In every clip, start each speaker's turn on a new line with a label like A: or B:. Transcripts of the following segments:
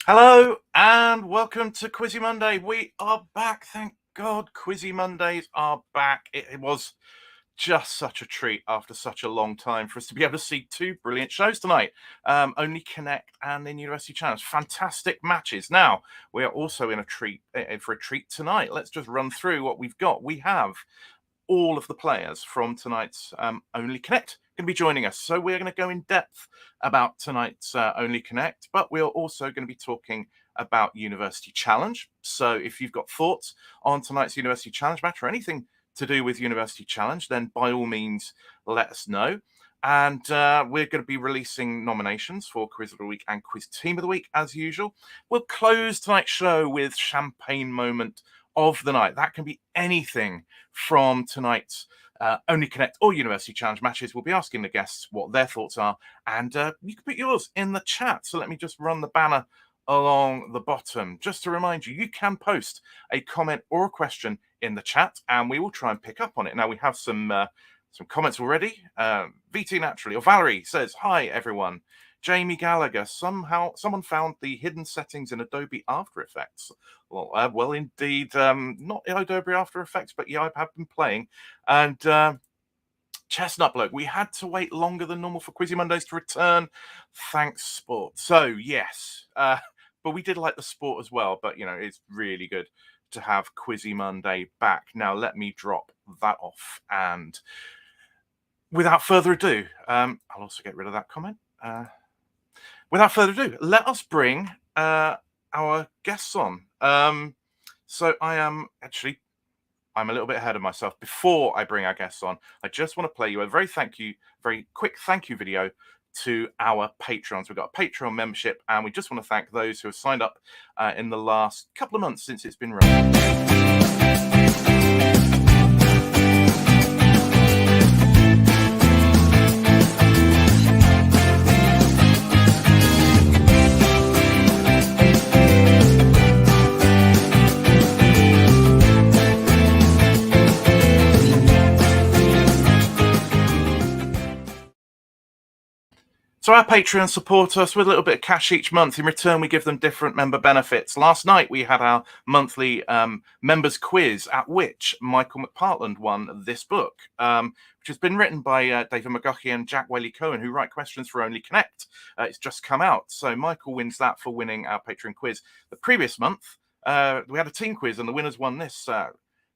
A: Hello and welcome to Quizzy Monday. We are back, thank God. Quizzy Mondays are back. It was just such a treat after such a long time for us to be able to see two brilliant shows tonight. Only Connect and then University Challenge. Fantastic matches. Now, we are also in a treat tonight. Let's just run through what we've got. We have all of the players from tonight's Only Connect going to be joining us. So we're going to go in depth about tonight's Only Connect, but we're also going to be talking about University Challenge. So if you've got thoughts on tonight's University Challenge match or anything to do with University Challenge, then by all means, let us know. And we're going to be releasing nominations for Quiz of the Week and Quiz Team of the Week, as usual. We'll close tonight's show with Champagne Moment of the Night. That can be anything from tonight's Only Connect or University Challenge matches. We'll be asking the guests what their thoughts are, and you can put yours in the chat. So let me just run the banner along the bottom. Just to remind you, you can post a comment or a question in the chat, and we will try and pick up on it. Now, we have some comments already. VT Naturally, or Valerie says, "Hi, everyone." Jamie Gallagher, someone found the hidden settings in Adobe After Effects. Well, indeed, not in Adobe After Effects, but yeah, I have been playing. And Chestnut Bloke, we had to wait longer than normal for Quizzy Mondays to return. Thanks, sport. So, yes, but we did like the sport as well. But, it's really good to have Quizzy Monday back. Now, let me drop that off. And without further ado, I'll also get rid of that comment. Without further ado, let us bring our guests on. So I'm a little bit ahead of myself. Before I bring our guests on, I just want to play you a very quick thank you video to our Patreons. We've got a Patreon membership, and we just want to thank those who have signed up in the last couple of months since it's been running. So our Patreons support us with a little bit of cash each month. In return, we give them different member benefits. Last night, we had our monthly members quiz, at which Michael McPartland won this book, which has been written by David McGuckie and Jack Whaley-Cohen, who write questions for Only Connect. It's just come out. So Michael wins that for winning our Patreon quiz. The previous month, we had a team quiz, and the winners won this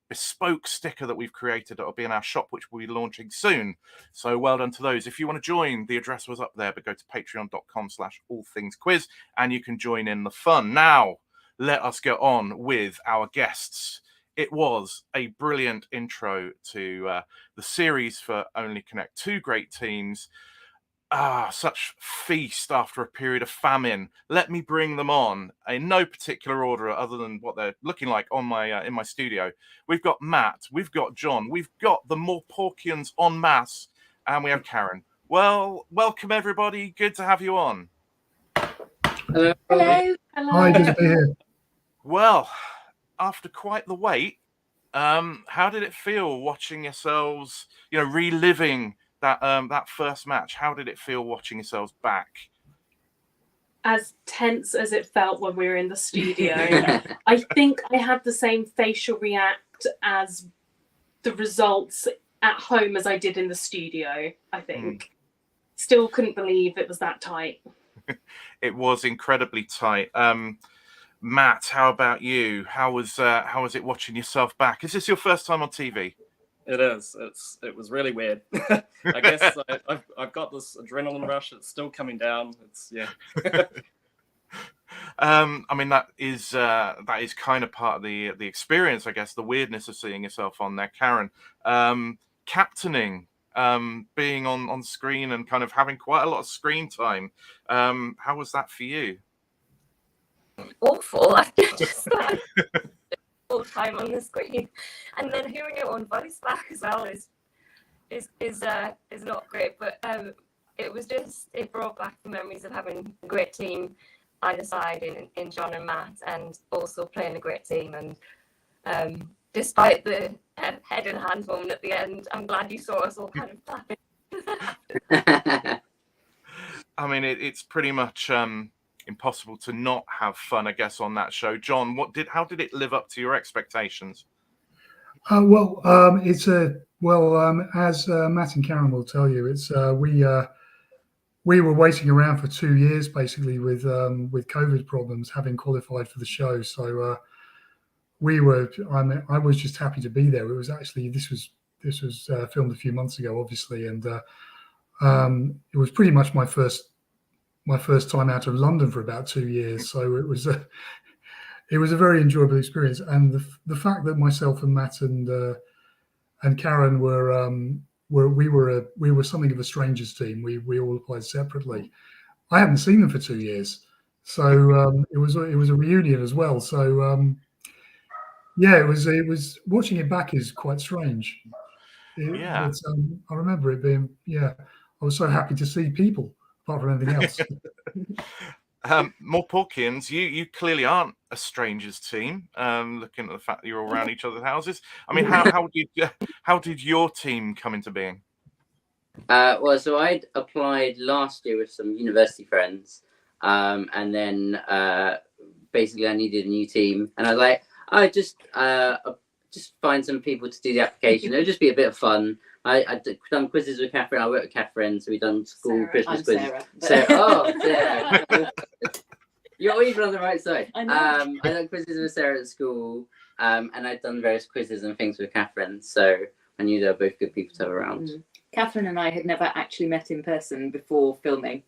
A: bespoke sticker that we've created that will be in our shop, which we'll be launching soon. So well done to those. If you want to join, the address was up there, but go to patreon.com/allthingsquiz and you can join in the fun. Now, let us get on with our guests. It was a brilliant intro to the series for Only Connect. Two great teams. Such feast after a period of famine. Let me bring them on in no particular order other than what they're looking like on my in my studio. We've got Matt, we've got John, we've got the Morporkians en masse, and we have Karen. Well, welcome everybody. Good to have you on.
B: Hello.
C: Hello.
B: Hi, good to be here.
A: Well, after quite the wait, how did it feel watching yourselves, reliving that first match? How did it feel watching yourselves back?
C: As tense as it felt when we were in the studio. I think I had the same facial react as the results at home as I did in the studio, I think. Still couldn't believe it was that tight.
A: It was incredibly tight. Matt, how about you? How was it watching yourself back? Is this your first time on TV?
D: It is. It was really weird. I guess I've got this adrenaline rush. It's still coming down.
A: I mean, that is kind of part of the experience, I guess. The weirdness of seeing yourself on there, Karen. Captaining, being on screen and kind of having quite a lot of screen time. How was that for you?
E: Awful. I just all time on the screen, and then hearing your own voice back as well is not great. But it brought back the memories of having a great team either side in John and Matt, and also playing a great team. And despite the head and hand moment at the end, I'm glad you saw us all kind of clapping.
A: I mean, it's pretty much impossible to not have fun, I guess, on that show. John, how did it live up to your expectations?
B: It's as Matt and Karen will tell you, it's we were waiting around for 2 years basically with COVID problems, having qualified for the show. So I was just happy to be there. It was actually this was filmed a few months ago, obviously, and it was pretty much my first time out of London for about 2 years. So it was a very enjoyable experience, and the fact that myself and Matt and Karen we were something of a strangers team. We all applied separately. I hadn't seen them for 2 years, so it was a reunion as well. So it was watching it back is quite strange. But I remember it being I was so happy to see people apart from anything else.
A: Morporkians, you clearly aren't a strangers team. Looking at the fact that you're all around each other's houses. I mean, how did your team come into being?
F: So I'd applied last year with some university friends, and then basically I needed a new team, and I was like, just find some people to do the application. It'll just be a bit of fun. I'd done quizzes with Catherine. I worked with Catherine, so we've done school Christmas quizzes. Sarah. You're even on the right side. I know. I done quizzes with Sarah at school, and I'd done various quizzes and things with Catherine, so I knew they were both good people to have around.
G: Catherine and I had never actually met in person before filming,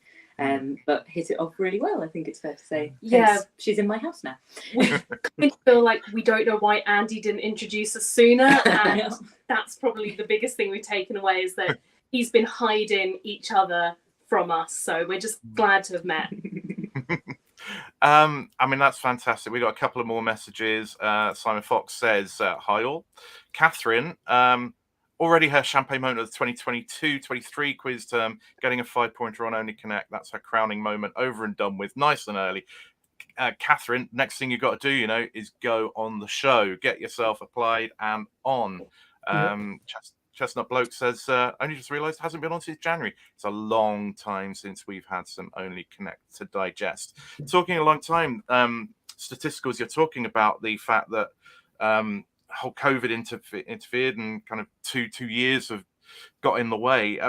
G: but hit it off really well, I think it's fair to say.
C: Yeah.
G: She's in my house now.
C: We kind of feel like we don't know why Andy didn't introduce us sooner, and that's probably the biggest thing we've taken away, is that he's been hiding each other from us, so we're just glad to have met.
A: I mean, that's fantastic. We got a couple of more messages. Simon Fox says, hi all. Catherine, already her champagne moment of the 2022-23 quiz term, getting a 5-pointer on Only Connect. That's her crowning moment, over and done with, nice and early. Catherine, next thing you've got to do, is go on the show, get yourself applied and on. Chestnut Bloke says, only just realised it hasn't been on since January. It's a long time since we've had some Only Connect to digest. Talking a long time, Statisticals, you're talking about the fact that whole COVID interfered, and kind of two years have got in the way.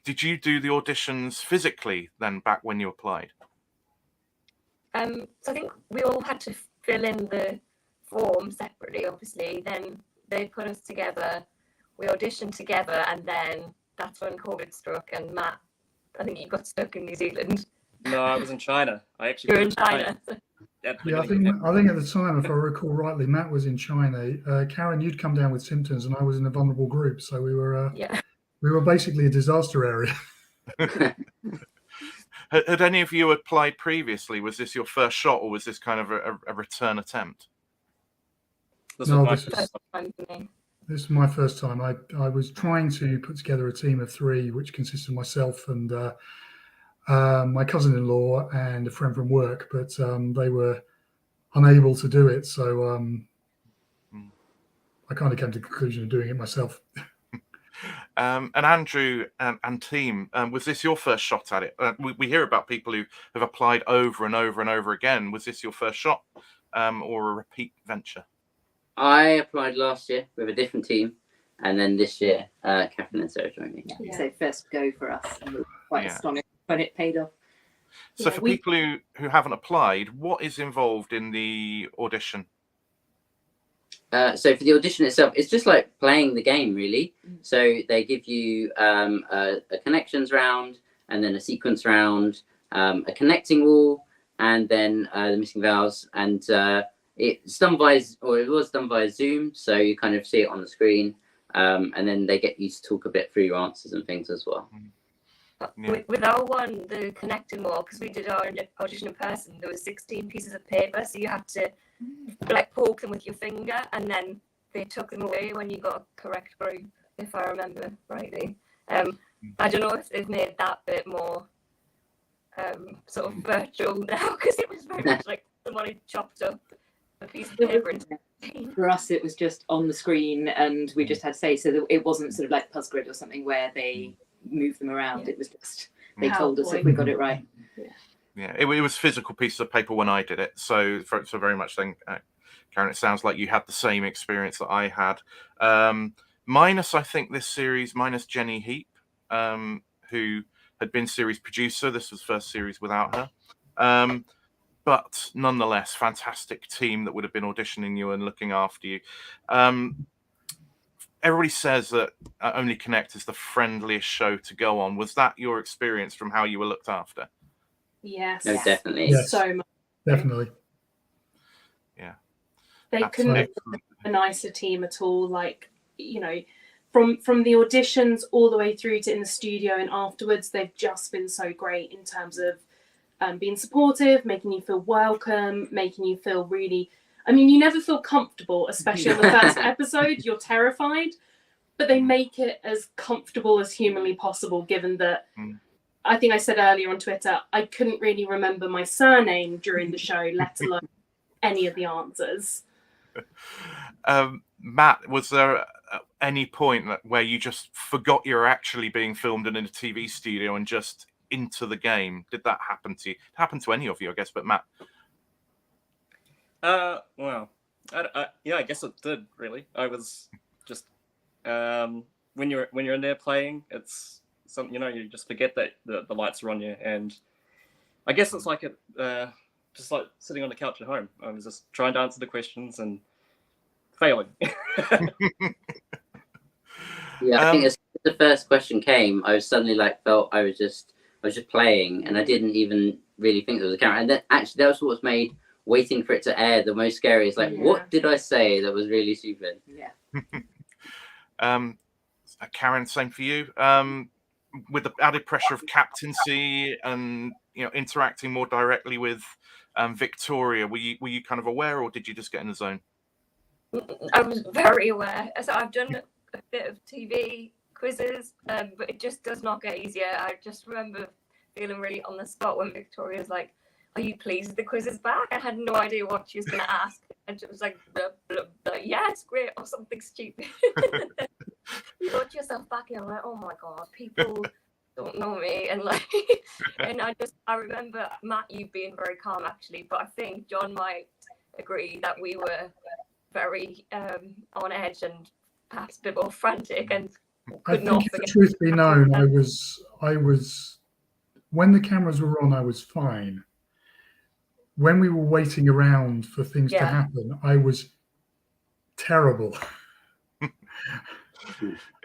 A: Did you do the auditions physically then back when you applied?
E: So I think we all had to fill in the form separately, obviously. Then they put us together, we auditioned together, and then that's when COVID struck. And Matt, I think you got stuck in New Zealand.
D: No, I was in China.
E: You were in China.
B: I think at the time, if I recall rightly, Matt was in China. Karen, you'd come down with symptoms, and I was in a vulnerable group, so we were basically a disaster area.
A: Had any of you applied previously? Was this your first shot, or was this kind of a return attempt?
D: This
B: is my first time. I was trying to put together a team of 3, which consisted of myself and my cousin-in-law and a friend from work, but they were unable to do it, so I kind of came to the conclusion of doing it myself.
A: And Andrew and team, was this your first shot at it? We hear about people who have applied over and over and over again. Was this your first shot, or a repeat venture?
F: I applied last year with a different team, and then this year, Catherine and Sarah joined me.
G: So first go for us, and we were quite astonished when it paid off.
A: So for people who haven't applied, what is involved in the audition?
F: So for the audition itself, it's just like playing the game, really. So they give you a connections round, and then a sequence round, a connecting wall, and then the missing vowels. And it's done it was done via Zoom, so you kind of see it on the screen, and then they get you to talk a bit through your answers and things as well.
E: With our one, the connecting wall, because we did our audition in person, there was 16 pieces of paper, so you had to poke them with your finger, and then they took them away when you got a correct group, if I remember rightly. I don't know if they've made that bit more sort of virtual now, because it was very much like somebody chopped up a piece of paper.
G: For us, it was just on the screen, and we just had to say, so that it wasn't sort of like Puzzgrid or something where they move them around. It was just they told us if we got it right.
A: Yeah, it was physical pieces of paper when I did it. So very much then, Karen, it sounds like you had the same experience that I had. Minus, I think, this series, minus Jenny Heap, who had been series producer. This was first series without her. But nonetheless, fantastic team that would have been auditioning you and looking after you. Everybody says that Only Connect is the friendliest show to go on. Was that your experience from how you were looked after?
C: Yes.
F: No, definitely.
B: Yes.
C: So much.
B: Definitely.
A: Yeah.
C: They
A: That's
C: couldn't have
A: excellent.
C: been a nicer team at all. Like, you know, from the auditions all the way through to in the studio and afterwards, they've just been so great in terms of being supportive, making you feel welcome, making you feel really. I mean, you never feel comfortable, especially on the first episode. You're terrified, but they make it as comfortable as humanly possible, given that. I think I said earlier on Twitter, I couldn't really remember my surname during the show, let alone any of the answers.
A: Matt, was there any point where you just forgot you were actually being filmed in a TV studio and just into the game? Did that happen to you? It happened to any of you, I guess, but Matt.
D: Well, yeah, I guess it did. Really, I was just when you're in there playing, it's something, you know, you just forget that the lights are on you, and I guess it's like just like sitting on the couch at home. I was just trying to answer the questions and failing.
F: Yeah, I think as soon as the first question came, I was suddenly felt I was just playing, and I didn't even really think there was a camera. And then actually, that was what made waiting for it to air the most scary. It's like, what did I say that was really stupid?
G: Yeah.
A: Karen, same for you. With the added pressure of captaincy and, you know, interacting more directly with Victoria, were you kind of aware, or did you just get in the zone?
E: I was very aware. So I've done a bit of TV quizzes, but it just does not get easier. I just remember feeling really on the spot when Victoria was like, "Are you pleased the quiz is back?" I had no idea what she was going to ask, and she was like, blah, blah, blah, "Yeah, it's great," or something stupid. You watch yourself back and you're like, "Oh my god, people don't know me," and like, and I remember Matt, you being very calm actually, but I think John might agree that we were very on edge and perhaps a bit more frantic and
B: I think, if the truth be known, I was when the cameras were on, I was fine. When we were waiting around for things to happen, I was terrible.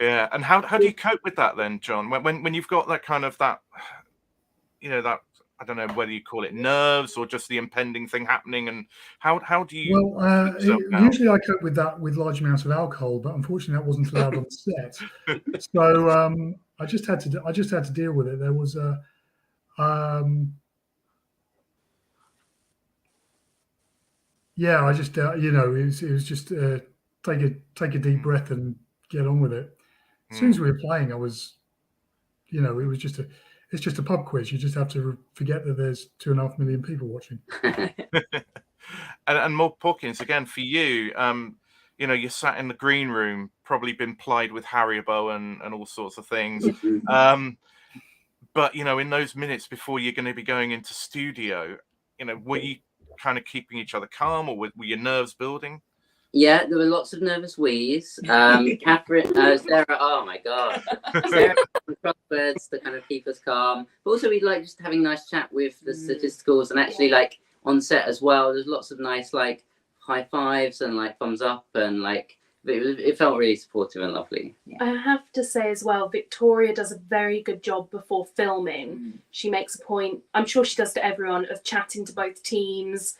A: Yeah, and how do you cope with that then, John? When you've got that kind of that, you know, that, I don't know whether you call it nerves or just the impending thing happening, and how do you?
B: Well, usually I cope with that with large amounts of alcohol, but unfortunately that wasn't allowed on the set. So I just had to deal with it. There was a yeah, I just you know, it was just take a deep breath and get on with it. As soon as we were playing, I was, you know, it's just a pub quiz. You just have to forget that there's 2.5 million people watching.
A: And Morporkians, again, for you, you know, you sat in the green room, probably been plied with Haribo and all sorts of things. But, you know, in those minutes before you're going to be going into studio, you know, were you kind of keeping each other calm, or were your nerves building?
F: Yeah, there were lots of nervous wheeze. Catherine, Sarah, oh my god. Sarah crosswords to kind of keep us calm. But also we'd like just having a nice chat with the Statisticals, and actually like on set as well, there's lots of nice like high fives and like thumbs up, and like it felt really supportive and lovely.
C: I have to say as well, Victoria does a very good job before filming. She makes a point, I'm sure she does to everyone, of chatting to both teams.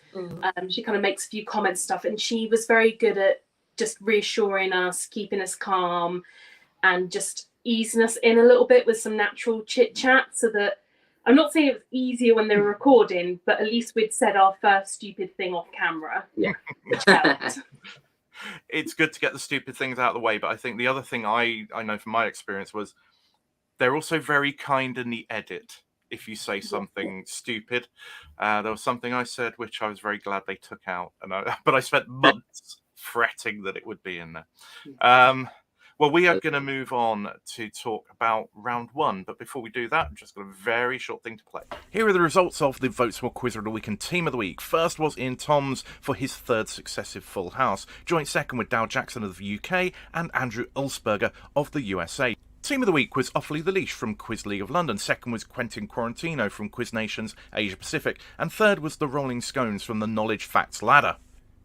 C: She kind of makes a few comments stuff, and she was very good at just reassuring us, keeping us calm, and just easing us in a little bit with some natural chit chat, so that I'm not saying it was easier when they were recording, but at least we'd said our first stupid thing off camera.
F: Yeah.
C: Which helped.
A: It's good to get the stupid things out of the way, but I think the other thing I know from my experience was they're also very kind in the edit if you say something stupid. There was something I said which I was very glad they took out, but I spent months fretting that it would be in there. Well, we are going to move on to talk about round one. But before we do that, I've just got a very short thing to play. Here are the results of the Votes for Quiz of the Week and Team of the Week. First was Ian Toms for his third successive full house, joint second with Dow Jackson of the UK and Andrew Ulsberger of the USA. Team of the Week was Off Leave the Leash from Quiz League of London. Second was Quentin Quarantino from Quiz Nations Asia Pacific. And third was the Rolling Scones from the Knowledge Facts Ladder.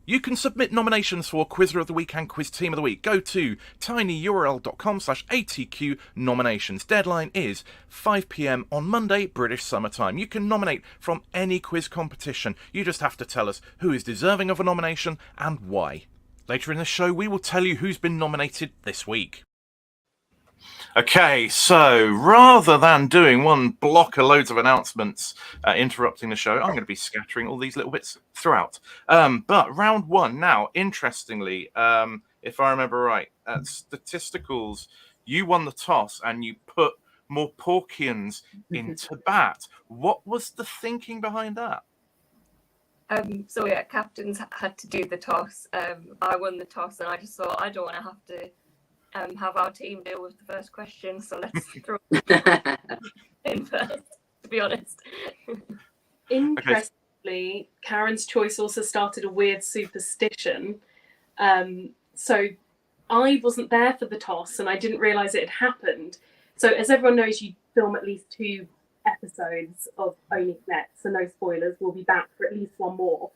A: You can submit nominations for Quizzer of the Week and Quiz Team of the Week. Go to tinyurl.com/ATQ nominations. Deadline is 5 p.m. on Monday, British Summer Time. You can nominate from any quiz competition. You just have to tell us who is deserving of a nomination and why. Later in the show, we will tell you who's been nominated this week. Okay, so rather than doing one block of loads of announcements interrupting the show, I'm going to be scattering all these little bits throughout. But round one now, interestingly, if I remember right, at Statisticals, you won the toss and you put Morporkians into bat. What was the thinking behind that?
E: So yeah, captains had to do the toss. I won the toss, and I just thought I don't want to have to have our team deal with the first question, so let's throw in first, to be honest.
C: Interestingly, Karen's choice also started a weird superstition. So I wasn't there for the toss and I didn't realise it had happened. So as everyone knows, you film at least 2 episodes of Only Connect, so no spoilers. We'll be back for at least one more.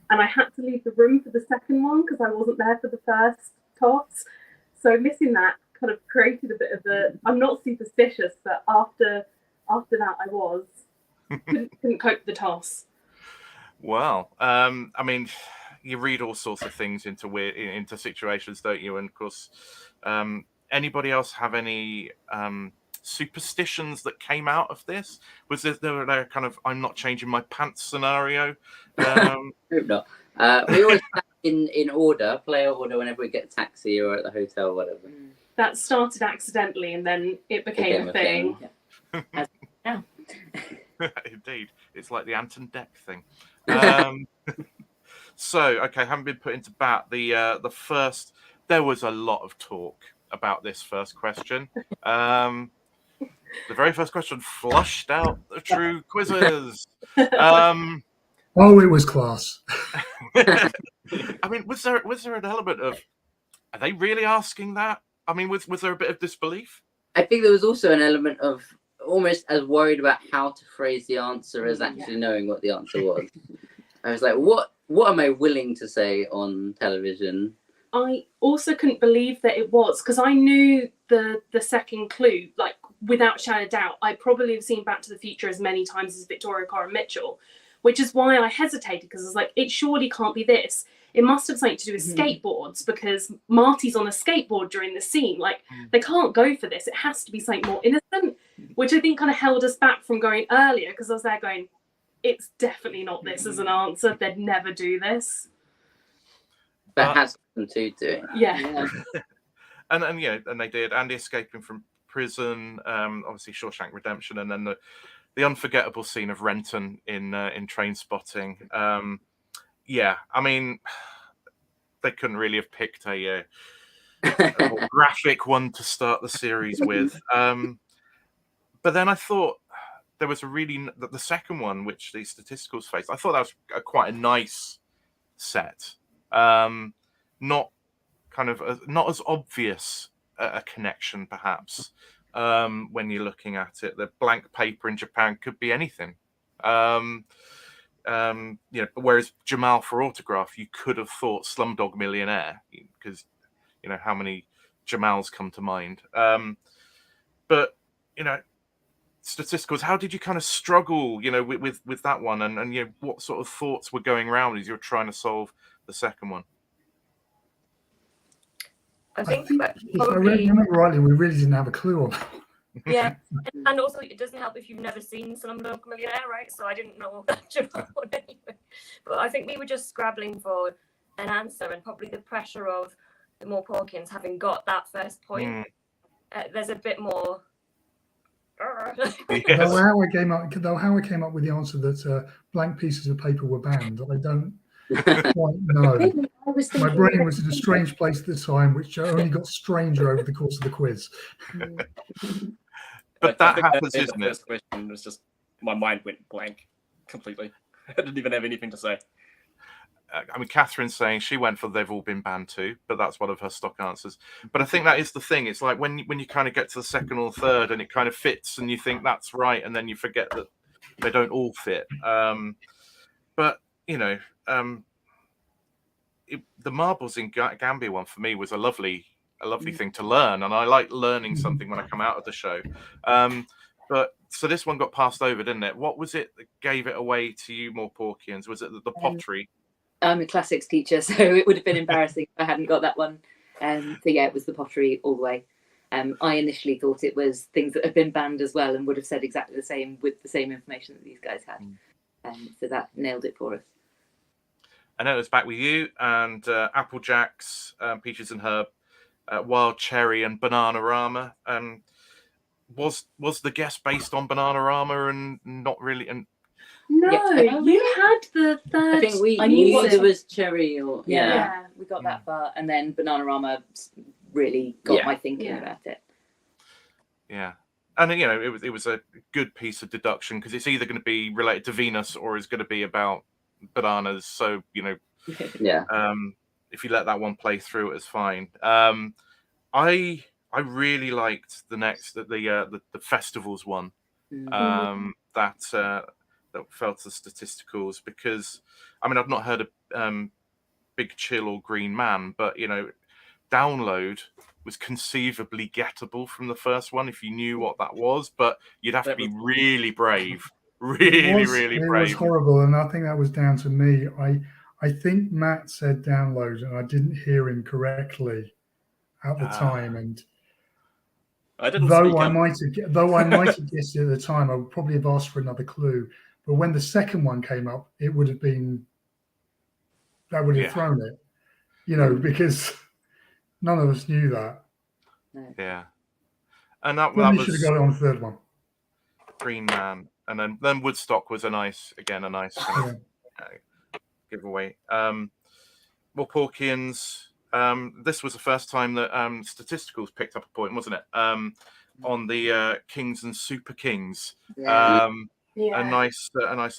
C: And I had to leave the room for the second one because I wasn't there for the first toss. So missing that kind of created a bit of I'm not superstitious, but after that I was. Couldn't cope with the toss.
A: Well, I mean, you read all sorts of things into situations, don't you? And of course, anybody else have any superstitions that came out of this? Was there kind of I'm not changing my pants scenario?
F: Hope not. We always have in order, player order, whenever we get a taxi or at the hotel or whatever.
C: That started accidentally and then it became a thing.
G: Yeah.
A: Indeed, it's like the Anton Deck thing. So, okay, haven't been put into bat. The first, there was a lot of talk about this first question. The very first question flushed out the true quizzes.
B: Oh, it was class.
A: I mean, was there an element of, are they really asking that? I mean, was there a bit of disbelief?
F: I think there was also an element of almost as worried about how to phrase the answer as actually knowing what the answer was. I was like, what am I willing to say on television?
C: I also couldn't believe that it was, because I knew the second clue, like without shadow of doubt. I probably have seen Back to the Future as many times as Victoria Coren Mitchell, which is why I hesitated, because I was like, it surely can't be this. It must have something to do with skateboards, because Marty's on a skateboard during the scene. Like, they can't go for this. It has to be something more innocent, which I think kind of held us back from going earlier, because I was there going, it's definitely not this as an answer. They'd never do this.
F: That has them to do it.
C: Yeah.
A: and yeah, and they did. Andy escaping from prison, obviously Shawshank Redemption, and then the unforgettable scene of Renton in Trainspotting. Yeah, I mean, they couldn't really have picked a more graphic one to start the series with. But then I thought there was the second one, which the Statisticals faced. I thought that was quite a nice set. Not as obvious a connection, perhaps, when you're looking at it. The blank paper in Japan could be anything. Whereas Jamal for Autograph, you could have thought Slumdog Millionaire, because how many Jamals come to mind. But Statisticals, how did you kind of struggle with that one, and what sort of thoughts were going around as you were trying to solve the second one?
E: I think
B: if I remember rightly, we really didn't have a clue on that.
E: Yeah, and also it doesn't help if you've never seen Slumdog Millionaire, right? So I didn't know much about it anyway. But I think we were just scrabbling for an answer, and probably the pressure of the Morporkians having got that first point. There's a bit more.
B: Though how I came up with the answer that blank pieces of paper were banned, I don't Quite, no.
G: I was
B: My
G: thinking
B: brain was in a strange place at the time, which only got stranger over the course of the quiz.
A: But
D: I
A: that
D: think
A: happens,
D: the
A: isn't it?
D: first question was just my mind went blank completely. I didn't even have anything to say.
A: I mean, Catherine's saying she went for they've all been banned too, but that's one of her stock answers. But I think that is the thing. It's like when you kind of get to the second or third and it kind of fits and you think that's right, and then you forget that they don't all fit. But, you know, the marbles in Gambia one for me was a lovely thing to learn. And I like learning something when I come out of the show. But so this one got passed over, didn't it? What was it that gave it away to you, Morporkians? Was it the pottery?
G: I'm a classics teacher, so it would have been embarrassing if I hadn't got that one. So yeah, it was the pottery all the way. I initially thought it was things that had been banned as well, and would have said exactly the same with the same information that these guys had. So that nailed it for us.
A: I know it was back with you and Apple Jacks, Peaches and Herb, Wild Cherry, and Bananarama. Was the guest based on Bananarama and not really? And
C: No,
G: Yeah.
C: you had the third.
F: I think we
G: I knew
F: knew
G: what-
F: there was cherry or
G: Yeah, we got that far, and then Bananarama really got
F: Yeah.
G: my thinking
C: Yeah.
G: about it.
A: yeah. And you know, it was a good piece of deduction because it's either going to be related to Venus or it's going to be about bananas. So you know,
F: yeah.
A: if you let that one play through, it's fine. I really liked the festivals one. That fell to Statisticals because I mean I've not heard of Big Chill or Green Man, but you know, Download was conceivably gettable from the first one if you knew what that was, but you'd have to be really brave, really
B: It was
A: brave.
B: horrible, and I think that was down to me. I think Matt said download, and I didn't hear him correctly at the time. And
D: I didn't
B: though
D: speak
B: I
D: up.
B: might have guessed it at the time, I would probably have asked for another clue. But when the second one came up, it would have been that would have thrown it, you know, because none of us knew that.
A: Yeah, and that
B: Probably
A: was
B: should have got it on the third one.
A: Green Man, and then Woodstock was a nice kind of giveaway. Morporkians. This was the first time that Statisticals picked up a point, wasn't it? On the Kings and Super Kings.
G: Yeah.
A: A nice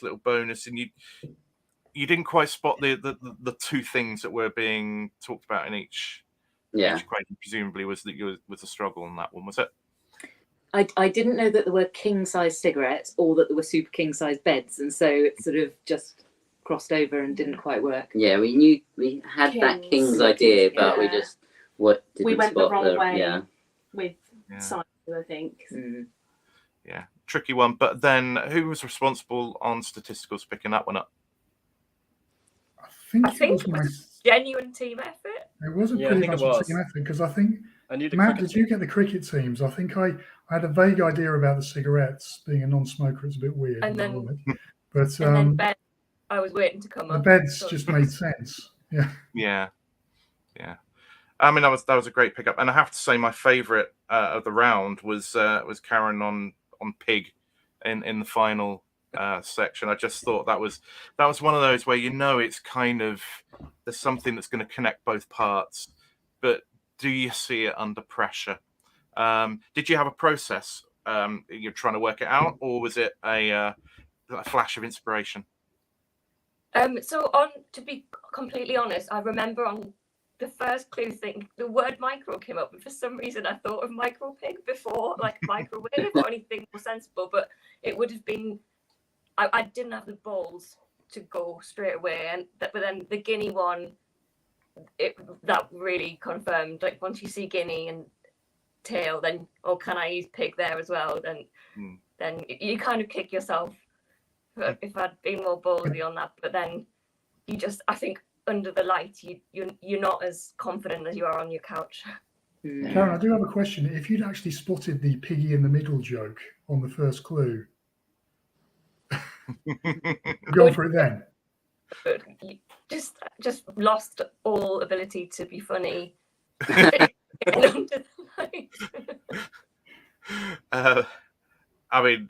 A: little bonus, and you didn't quite spot the two things that were being talked about in each equation. Presumably was a struggle on that one, was it?
G: I didn't know that there were king size cigarettes or that there were super king size beds, and so it sort of just crossed over and didn't quite work.
F: Yeah, we knew we had that King's idea, but we just didn't
C: went the
F: spot
C: wrong way with
A: Yeah.
C: science, I think.
A: Yeah, tricky one. But then, who was responsible on Statisticals picking that one up?
B: I
E: I think
B: it
E: it
B: was
E: was genuine team effort.
B: It was a
D: Yeah, I
B: pretty
D: think
B: much
D: it
B: a
D: was.
B: team effort because I think
D: I knew the
B: Matt,
D: cricket
B: did you get the cricket teams? I think I had a vague idea about the cigarettes. Being a non-smoker, it's a bit weird.
E: And then-
B: but
E: And then bed, I was waiting to come
B: the
E: up.
B: beds
E: so-
B: just made sense. Yeah.
A: Yeah. I mean, that was a great pickup, and I have to say my favourite of the round was Karen on Pig in the final section. I just thought that was one of those where you know it's kind of there's something that's going to connect both parts, but do you see it under pressure? Did you have a process you're trying to work it out, or was it a flash of inspiration?
E: So to be completely honest, I remember on the first clue thing, the word micro came up, and for some reason I thought of micro pig before, like microwave or anything more sensible, but it would have been, I didn't have the balls to go straight away, but then the guinea one, that really confirmed, like once you see guinea and tail, then, oh, can I use pig there as well? Then you kind of kick yourself if I'd been more ballsy on that, but then you just, I think under the light, you're not as confident as you are on your couch.
B: Karen, I do have a question. If you'd actually spotted the piggy in the middle joke on the first clue, go for it then.
E: But you just lost all ability to be funny. Under the light.
A: I mean,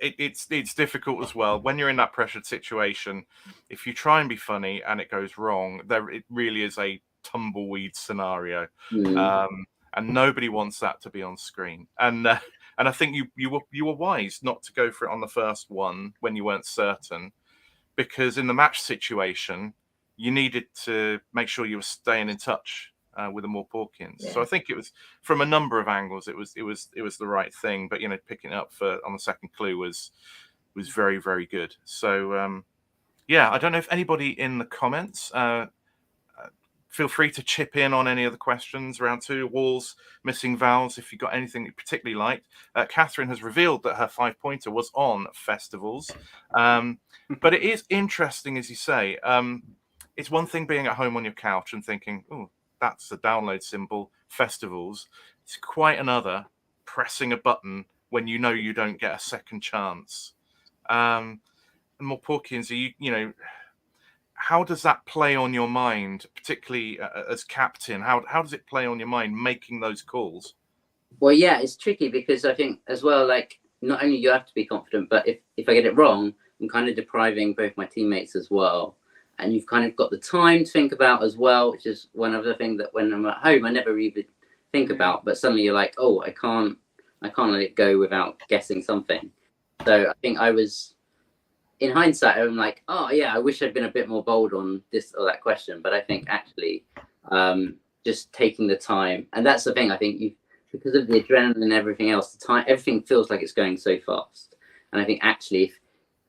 A: it's difficult as well when you're in that pressured situation. If you try and be funny and it goes wrong, it really is a tumbleweed scenario, and nobody wants that to be on screen. And I think you were wise not to go for it on the first one when you weren't certain, because in the match situation you needed to make sure you were staying in touch with the Morporkians. So I think it was, from a number of angles, it was the right thing. But picking it up on the second clue was very, very good. So yeah, I don't know if anybody in the comments, feel free to chip in on any of the questions. Round 2, walls, missing vowels, if you got anything you particularly liked. Catherine has revealed that her 5-pointer was on festivals. But it is interesting, as you say. It's one thing being at home on your couch and thinking, oh, that's a download symbol, festivals. It's quite another pressing a button when you know you don't get a second chance. And Morporkians, how does that play on your mind, particularly as captain? How does it play on your mind making those calls?
F: Well, yeah, it's tricky because I think as well, like, not only you have to be confident, but if I get it wrong, I'm kind of depriving both my teammates as well. And you've kind of got the time to think about as well, which is one other thing that when I'm at home, I never even think about. But suddenly you're like, oh, I can't let it go without guessing something. So I think in hindsight, I'm like, oh yeah, I wish I'd been a bit more bold on this or that question. But I think actually, just taking the time, and that's the thing. I think because of the adrenaline and everything else, everything feels like it's going so fast. And I think actually,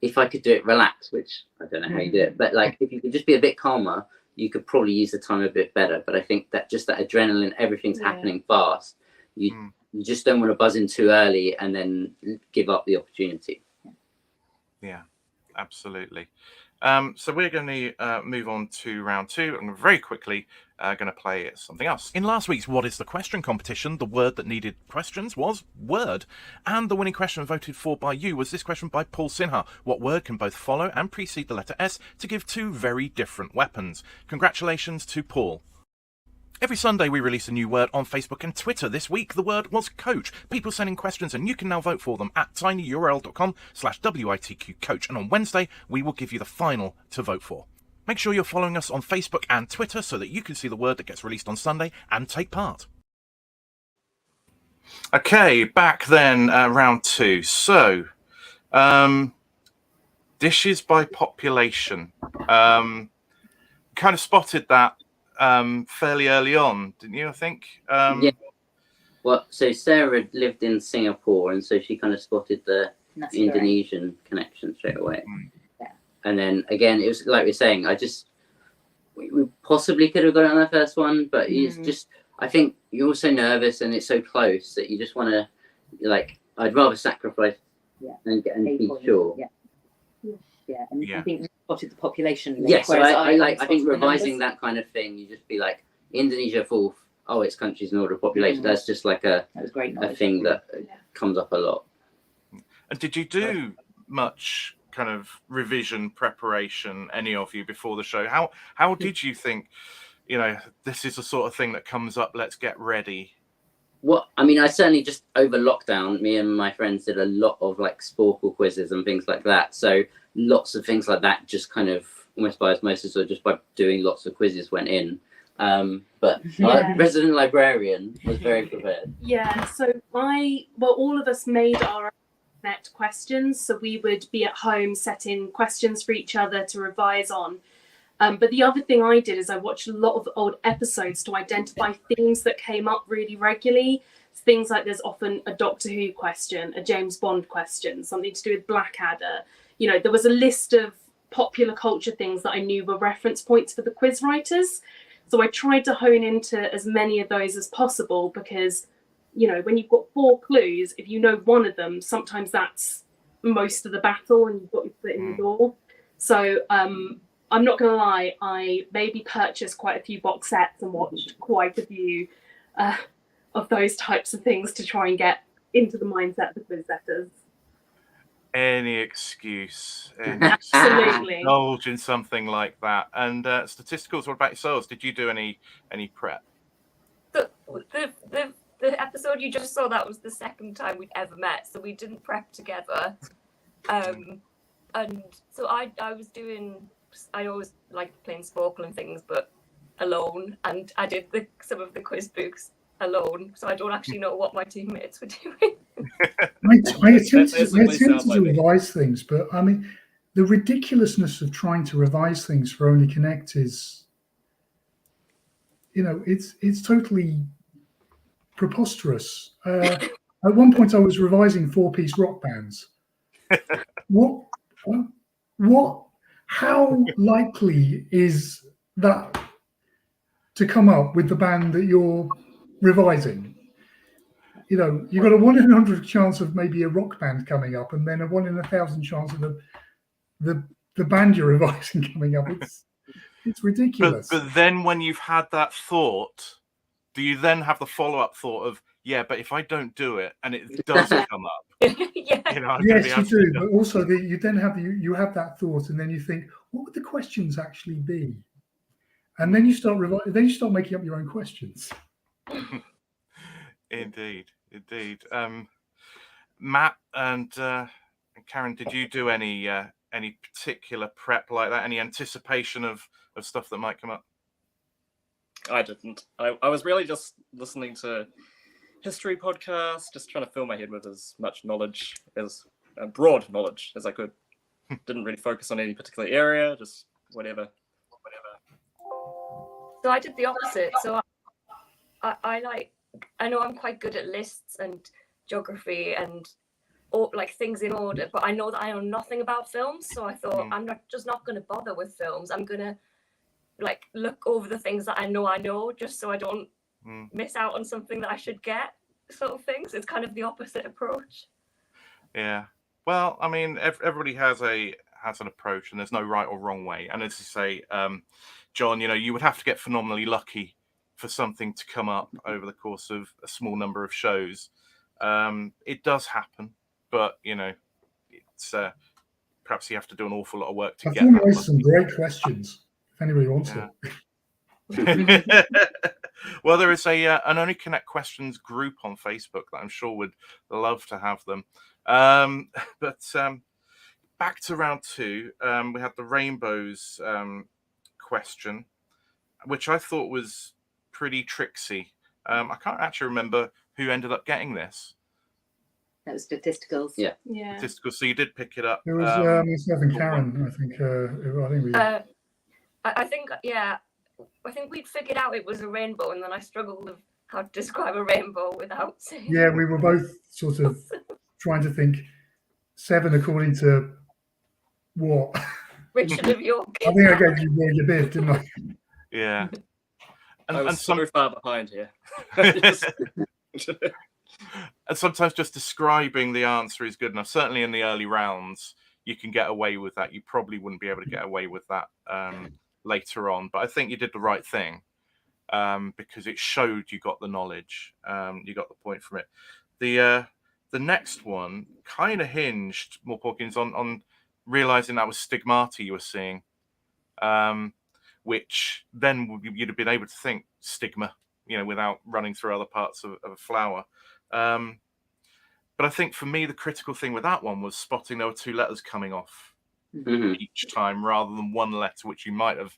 F: if I could do it relaxed, which I don't know how you do it, but like if you could just be a bit calmer, you could probably use the time a bit better. But I think that just that adrenaline, everything's happening fast. You just don't want to buzz in too early and then give up the opportunity.
A: Yeah, absolutely. So we're going to move on to round 2. I'm very quickly going to play something else. In last week's What is the Question competition, the word that needed questions was word. And the winning question voted for by you was this question by Paul Sinha. What word can both follow and precede the letter S to give 2 very different weapons? Congratulations to Paul. Every Sunday we release a new word on Facebook and Twitter. This week the word was coach. People sending questions and you can now vote for them at tinyurl.com/WITQcoach. And on Wednesday we will give you the final to vote for. Make sure you're following us on Facebook and Twitter so that you can see the word that gets released on Sunday and take part. Okay, back then, round 2. So, dishes by population. Kind of spotted that fairly early on, didn't you? I think.
F: Yeah. Well, so Sarah lived in Singapore, and so she kind of spotted the Indonesian connection straight away.
G: Yeah.
F: And then again, it was like we're saying, we possibly could have got it on the first one, but it's just, I think you're also nervous, and it's so close that you just want to, like, I'd rather sacrifice and be sure.
G: Yeah, and I think we spotted the population.
F: Yes, so I think revising that kind of thing, you just be like, Indonesia 4th, oh, it's countries in order of population. That's just like a thing that comes up a lot.
A: And did you do much kind of revision preparation, any of you, before the show? How did you think, this is the sort of thing that comes up, let's get ready?
F: Well, I mean, I certainly just over lockdown, me and my friends did a lot of like Sporkle quizzes and things like that. So lots of things like that, just kind of almost by osmosis or just by doing lots of quizzes went in. But our resident librarian was very prepared.
C: Yeah, so all of us made our own net questions. So we would be at home setting questions for each other to revise on. But the other thing I did is I watched a lot of old episodes to identify themes that came up really regularly. Things like there's often a Doctor Who question, a James Bond question, something to do with Blackadder. There was a list of popular culture things that I knew were reference points for the quiz writers. So I tried to hone into as many of those as possible because, when you've got 4 clues, if you know one of them, sometimes that's most of the battle and you've got your foot in the door. So I'm not going to lie, I maybe purchased quite a few box sets and watched quite a few of those types of things to try and get into the mindset of the quiz setters.
A: Any excuse.
C: Absolutely.
A: Indulge in something like that. And Statisticals, what about yourselves? Did you do any prep?
E: The episode you just saw, that was the second time we'd ever met, so we didn't prep together. And so I always like playing Sporkle and things, but alone, and I did some of the quiz books alone, so I don't actually know what my teammates were doing.
B: I attempted
D: sounds
B: to
D: like me.
B: revise things, but I mean, the ridiculousness of trying to revise things for Only Connect is, it's totally preposterous. At one point, I was revising 4-piece rock bands. What? How likely is that to come up with the band that you're revising? You've got a 1 in 100 chance of maybe a rock band coming up, and then a 1 in 1,000 chance of the band you're revising coming up. It's ridiculous.
A: But then when you've had that thought, do you then have the follow-up thought of, yeah, but if I don't do it and it does come up,
E: Yeah.
A: I'm going to be
B: Yes, you do.
A: absolutely
B: But also, you then you have that thought, and then you think, what would the questions actually be? And then you start then you start making up your own questions.
A: Indeed. Matt and Karen, did you do any particular prep like that? Any anticipation of stuff that might come up?
D: I didn't. I was really just listening to history podcasts, just trying to fill my head with as much knowledge, as broad knowledge as I could. Didn't really focus on any particular area, just whatever.
E: So I did the opposite. So I know I'm quite good at lists and geography and like things in order, but I know that I know nothing about films. So I thought I'm not going to bother with films. I'm going to like look over the things that I know, just so I don't miss out on something that I should get, sort of things. It's kind of the opposite approach.
A: Yeah. Well, I mean, everybody has an approach, and there's no right or wrong way. And as you say, John, you would have to get phenomenally lucky for something to come up over the course of a small number of shows. It does happen, but it's perhaps you have to do an awful lot of work to
B: I
A: get
B: thought you
A: that.
B: raised some great questions. If anybody wants
A: it. Well, there is an Only Connect questions group on Facebook that I'm sure would love to have them. But back to round 2, we had the rainbows question, which I thought was pretty tricksy. I can't actually remember who ended up getting this.
G: That was Statisticals.
E: Yeah.
A: Statistical. So you did pick it up.
B: It was myself and Karen. I think we.
E: I think we'd figured out it was a rainbow, and then I struggled with how to describe a rainbow without saying.
B: Yeah, we were both sort of trying to think 7 according to what?
E: Richard of York.
B: I think I gave you Roy your Biff, didn't I?
A: Yeah.
D: I was so far behind here.
A: And sometimes just describing the answer is good enough. Certainly in the early rounds, you can get away with that. You probably wouldn't be able to get away with that later on. But I think you did the right thing because it showed you got the knowledge. You got the point from it. The next one kind of hinged, Morporkians, on realizing that was stigmata you were seeing, which then you'd have been able to think stigma, without running through other parts of a flower. But I think for me, the critical thing with that one was spotting there were 2 letters coming off each time rather than 1 letter, which you might have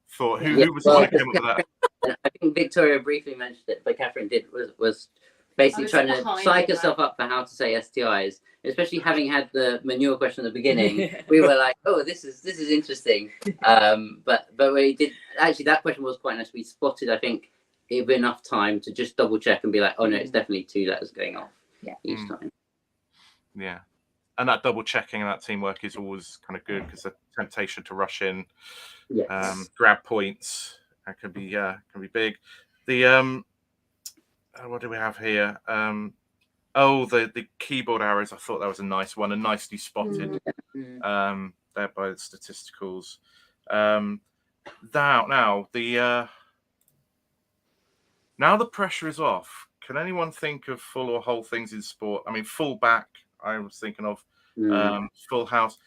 A: thought. Who was the one who came up with that?
F: I think Victoria briefly mentioned it, but Catherine did was basically trying to psych herself up for how to say STIs, especially having had the manure question at the beginning. We were like, oh, this is interesting. But we did actually, that question was quite nice. We spotted, I think, it would be enough time to just double check and be like, oh no, it's definitely 2 letters going off each time.
A: Yeah. And that double checking and that teamwork is always kind of good because the temptation to rush in, grab points, that can be big. The what do we have here? The keyboard arrows. I thought that was a nice one, and nicely spotted there by the Statisticals. Now the pressure is off. Can anyone think of full or whole things in sport? I mean, full back, I was thinking of full house.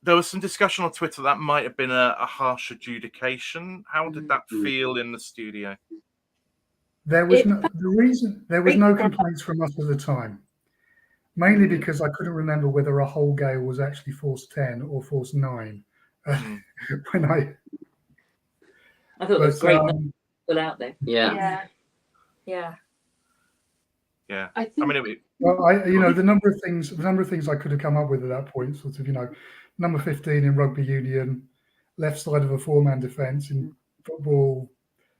A: There was some discussion on Twitter that might have been a harsh adjudication. How did that feel in the studio?
B: There was no complaints from us at the time. mainly because I couldn't remember whether a whole gale was actually force 10 or force 9 when
G: I thought it was great pull out there.
F: Yeah.
C: I think
B: well, the number of things I could have come up with at that point, sort of, number 15 in rugby union, left side of a 4-man defence in football,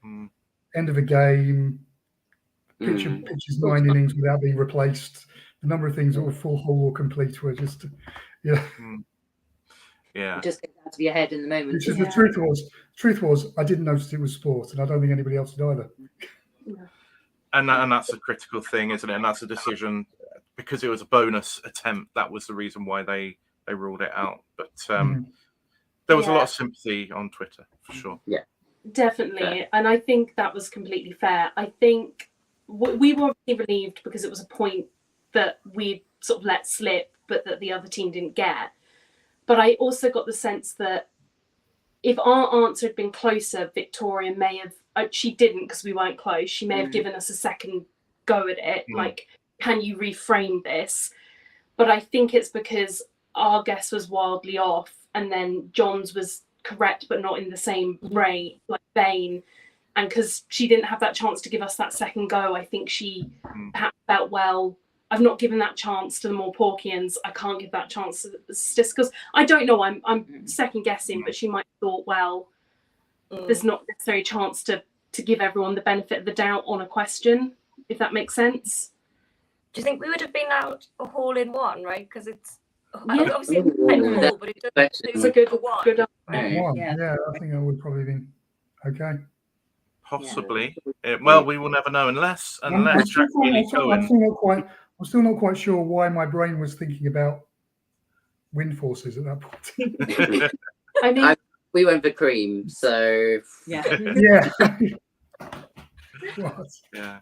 B: end of a game, pitches 9 innings without being replaced. The number of things that were full, whole, or complete were just,
G: It just goes out of your head in the moment.
B: Because the truth was, I didn't notice it was sport, and I don't think anybody else did either.
A: And that's a critical thing, isn't it? And that's a decision, because it was a bonus attempt. That was the reason why they ruled it out. But there was a lot of sympathy on Twitter, for sure.
F: Yeah,
C: definitely. Yeah. And I think that was completely fair. I think we were relieved because it was a point that we sort of let slip, but that the other team didn't get. But I also got the sense that if our answer had been closer, Victoria may have, she didn't because we weren't close, she may have given us a second go at it, like, can you reframe this? But I think it's because our guess was wildly off, and then John's was correct but not in the same vein, and because she didn't have that chance to give us that second go, I think she perhaps felt, well, I've not given that chance to the Morporkians, I can't give that chance to the Statisticals. I don't know, I'm second guessing, but she might have thought, well, there's not necessarily a chance to give everyone the benefit of the doubt on a question, if that makes sense.
E: Do you think we would have been out a hole in one, right? Because it's obviously quite cool, but it's a good one.
B: Yeah, I think that would probably been okay.
A: Possibly. Well, we will never know unless Jack really
B: I'm still not quite sure why my brain was thinking about wind forces at that point.
C: I mean,
F: we went for cream, so
B: yeah.
A: Yeah.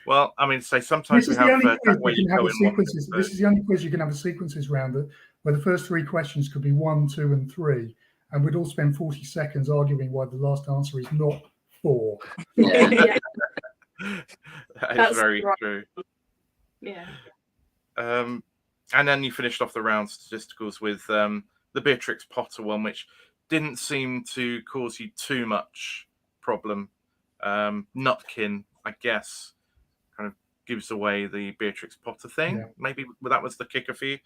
A: Well, I mean, say sometimes
B: this is the only quiz you can have sequences. This is the only quiz you can have a sequences round where the first 3 questions could be 1, 2, and 3, and we'd all spend 40 seconds arguing why the last answer is not 4.
F: Yeah.
A: That is very true.
C: Yeah.
A: And then you finished off the round statisticals with the Beatrix Potter one, which didn't seem to cause you too much problem. Nutkin, I guess, kind of gives away the Beatrix Potter thing. Yeah. Maybe that was the kicker for you.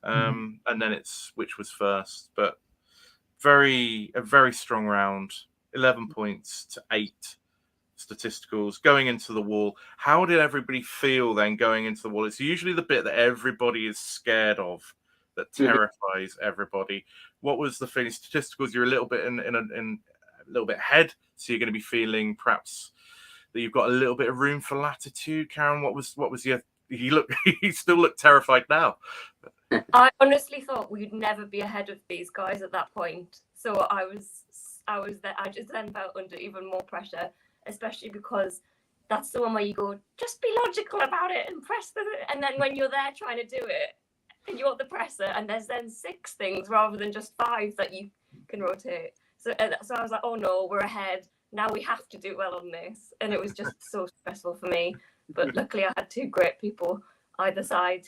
A: And then it's which was first, but a very strong round. 11 points to 8 statisticals going into the wall. How did everybody feel then going into the wall? It's usually the bit that everybody is scared of, that terrifies everybody. What was the feeling? Statisticals, you're a little bit in a little bit ahead, so you're going to be feeling perhaps that you've got a little bit of room for latitude. Karen, what was your? He still looked terrified now.
E: I honestly thought we'd never be ahead of these guys at that point. So I was there. I just then felt under even more pressure, especially because that's the one where you go, just be logical about it and press and then when you're there trying to do it, and you want the presser, and there's then 6 things rather than just 5 that you can rotate. So I was like, oh no, we're ahead. Now we have to do well on this. And it was just so stressful for me. But luckily I had 2 great people either side.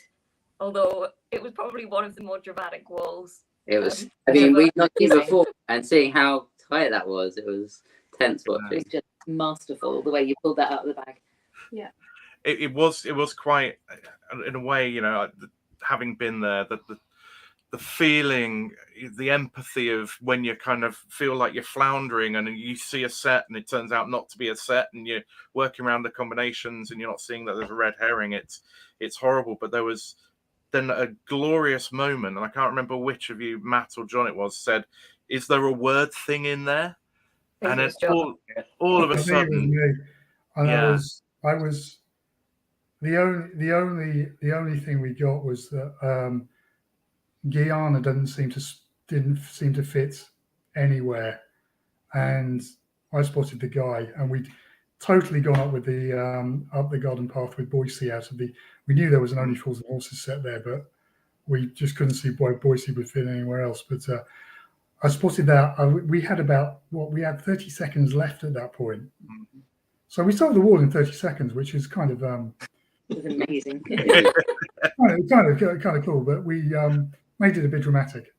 E: Although it was probably one of the more dramatic walls.
F: It was, I mean, we've not seen before, and seeing how tight that was, it was tense watching.
G: It was just masterful, the way you pulled that out of the bag.
C: Yeah.
A: It was quite, in a way, having been there, the feeling, the empathy of when you kind of feel like you're floundering and you see a set and it turns out not to be a set and you're working around the combinations and you're not seeing that there's a red herring. It's horrible. But there was then a glorious moment, and I can't remember which of you, Matt or John it was, said, is there a word thing in there? And then all of a sudden,
B: I was the only thing we got was that Guyana didn't seem to fit anywhere, and I spotted the guy, and we'd totally gone up with the up the garden path with Boise out of the. We knew there was an Only Fools and Horses set there, but we just couldn't see why Boise would fit anywhere else. But I spotted that. We had we had 30 seconds left at that point, so we started the wall in 30 seconds, which is kind of
G: it was amazing.
B: kind of cool, but we made it a bit dramatic.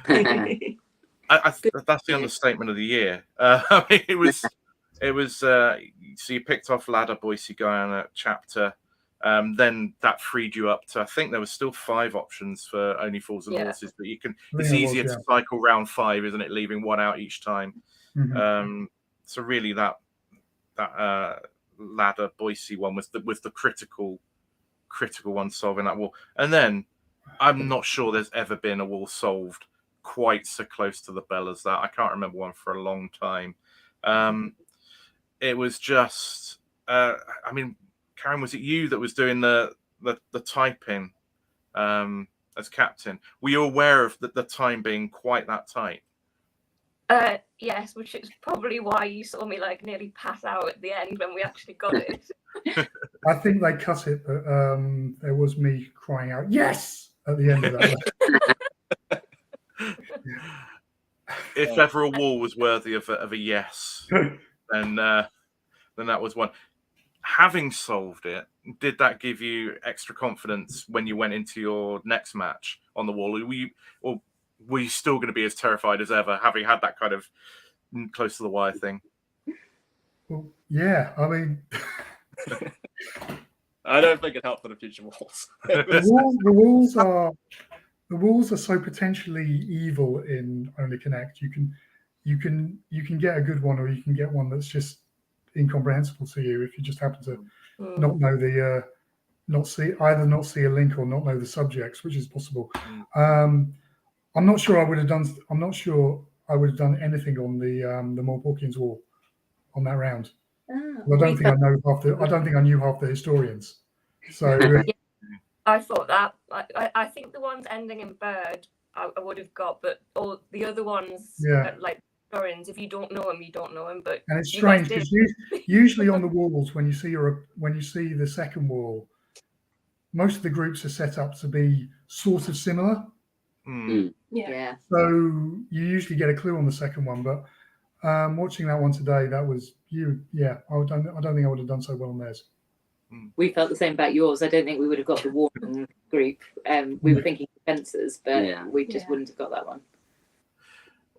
A: That's the understatement of the year. I mean, it was. So you picked off Ladder Boise Guyana chapter. Then that freed you up to, I think there was still 5 options for Only Fools and Horses, but you can. It's easier to cycle round 5, isn't it? Leaving 1 out each time.
B: Mm-hmm.
A: So really, that Ladder Boise one was the critical one, solving that wall. And then I'm not sure there's ever been a wall solved quite so close to the bell as that. I can't remember one for a long time. It was just, I mean, Karen, was it you that was doing the typing as captain? Were you aware of the time being quite that tight?
E: Yes, which is probably why you saw me like nearly pass out at the end when we actually got it.
B: I think they cut it, but there was me crying out "yes" at the end of that.
A: If ever a wall was worthy of a yes, then that was one. Having solved it, did that give you extra confidence when you went into your next match on the wall? Or were you still going to be as terrified as ever, having had that kind of close to the wire thing?
B: Well, yeah, I mean,
D: I don't think it helped for the future walls.
B: the walls are so potentially evil in Only Connect. You can get a good one, or you can get one that's just incomprehensible to you if you just happen to not know not see a link or not know the subjects, which is possible. I'm not sure I would have done anything on the Morporkians wall on that round. I don't think I knew half the historians. So
E: I thought that. I think the ones ending in bird I would have got, but all the other ones, like historians, if you don't know them, you don't know them. But
B: and it's strange because usually on the walls, when you see the second wall, most of the groups are set up to be sort of similar.
G: Yeah.
B: So you usually get a clue on the second one, but watching that one today, that was you. Yeah, I don't think I would have done so well on theirs.
G: We felt the same about yours. I don't think we would have got the warning group. We were thinking defences, but we just wouldn't have got that one.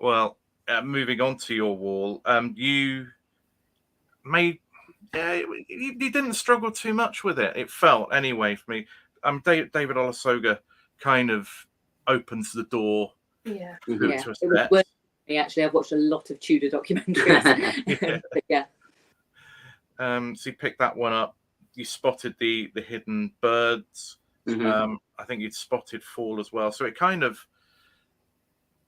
A: Well, moving on to your wall, you didn't struggle too much with it. It felt anyway for me. David Olasoga kind of opens the door.
C: Yeah.
G: It was worth for me, actually. I've watched a lot of Tudor documentaries. But yeah.
A: So you picked that one up. You spotted the hidden birds. I think you'd spotted fall as well. So it kind of,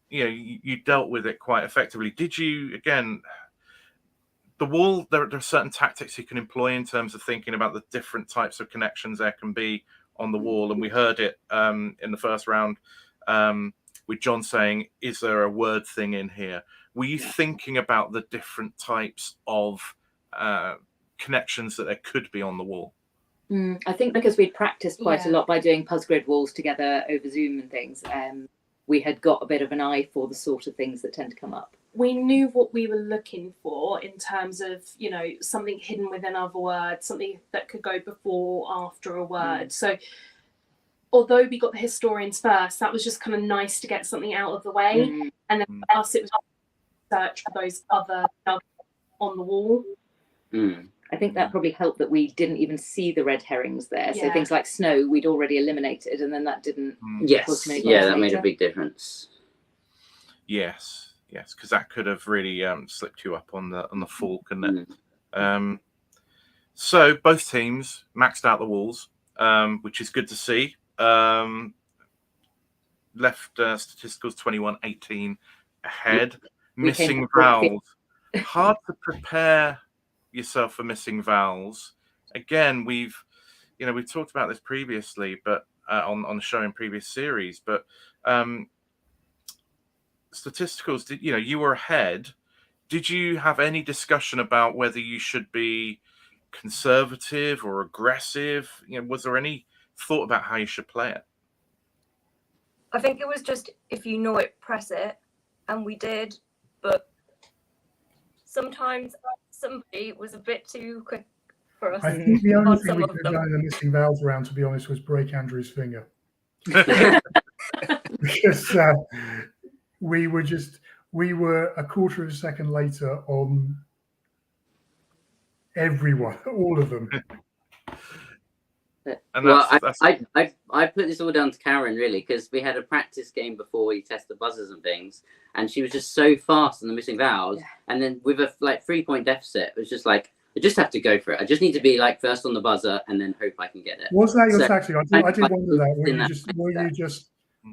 A: you dealt with it quite effectively. Did you, again, the wall, there are certain tactics you can employ in terms of thinking about the different types of connections there can be on the wall. And we heard it in the first round with John saying, is there a word thing in here? Were you thinking about the different types of connections that there could be on the wall?
G: I think because we'd practiced quite a lot by doing Puzzgrid walls together over Zoom and things, we had got a bit of an eye for the sort of things that tend to come up.
C: We knew what we were looking for in terms of, something hidden within other words, something that could go before, after a word. So although we got the historians first, that was just kind of nice to get something out of the way. And then for us, it was search for those other nuggets on the wall.
G: I think that probably helped that we didn't even see the red herrings there. So things like snow, we'd already eliminated, and then that didn't.
F: Yes, that made a big difference.
A: Yes, because that could have really slipped you up on the fall, couldn't it? So both teams maxed out the walls, which is good to see. Left Statisticals 21-18 ahead. Missing vowels. Hard to prepare yourself for missing vowels. Again, we've talked about this previously, but on the show in previous series. But Statisticals, you were ahead. Did you have any discussion about whether you should be conservative or aggressive? Was there any thought about how you should play it?
E: I think it was just, if you know it, press it, and we did. But sometimes somebody was a bit too quick for us.
B: I think the only
E: on
B: thing
E: some
B: we
E: of
B: could have
E: them.
B: done in the missing vowels round, to be honest, was break Andrew's finger. Because we were a quarter of a second later on everyone, all of them.
A: And
F: Well,
A: that's
F: I put this all down to Karen, really, because we had a practice game before we tested buzzers and things, and she was just so fast on the missing vowels.
G: Yeah.
F: And then with a 3-point deficit, it was just like, I just have to go for it. I just need to be like first on the buzzer and then hope I can get it.
B: Was that your
F: So,
B: tactic? I did wonder that.
F: in that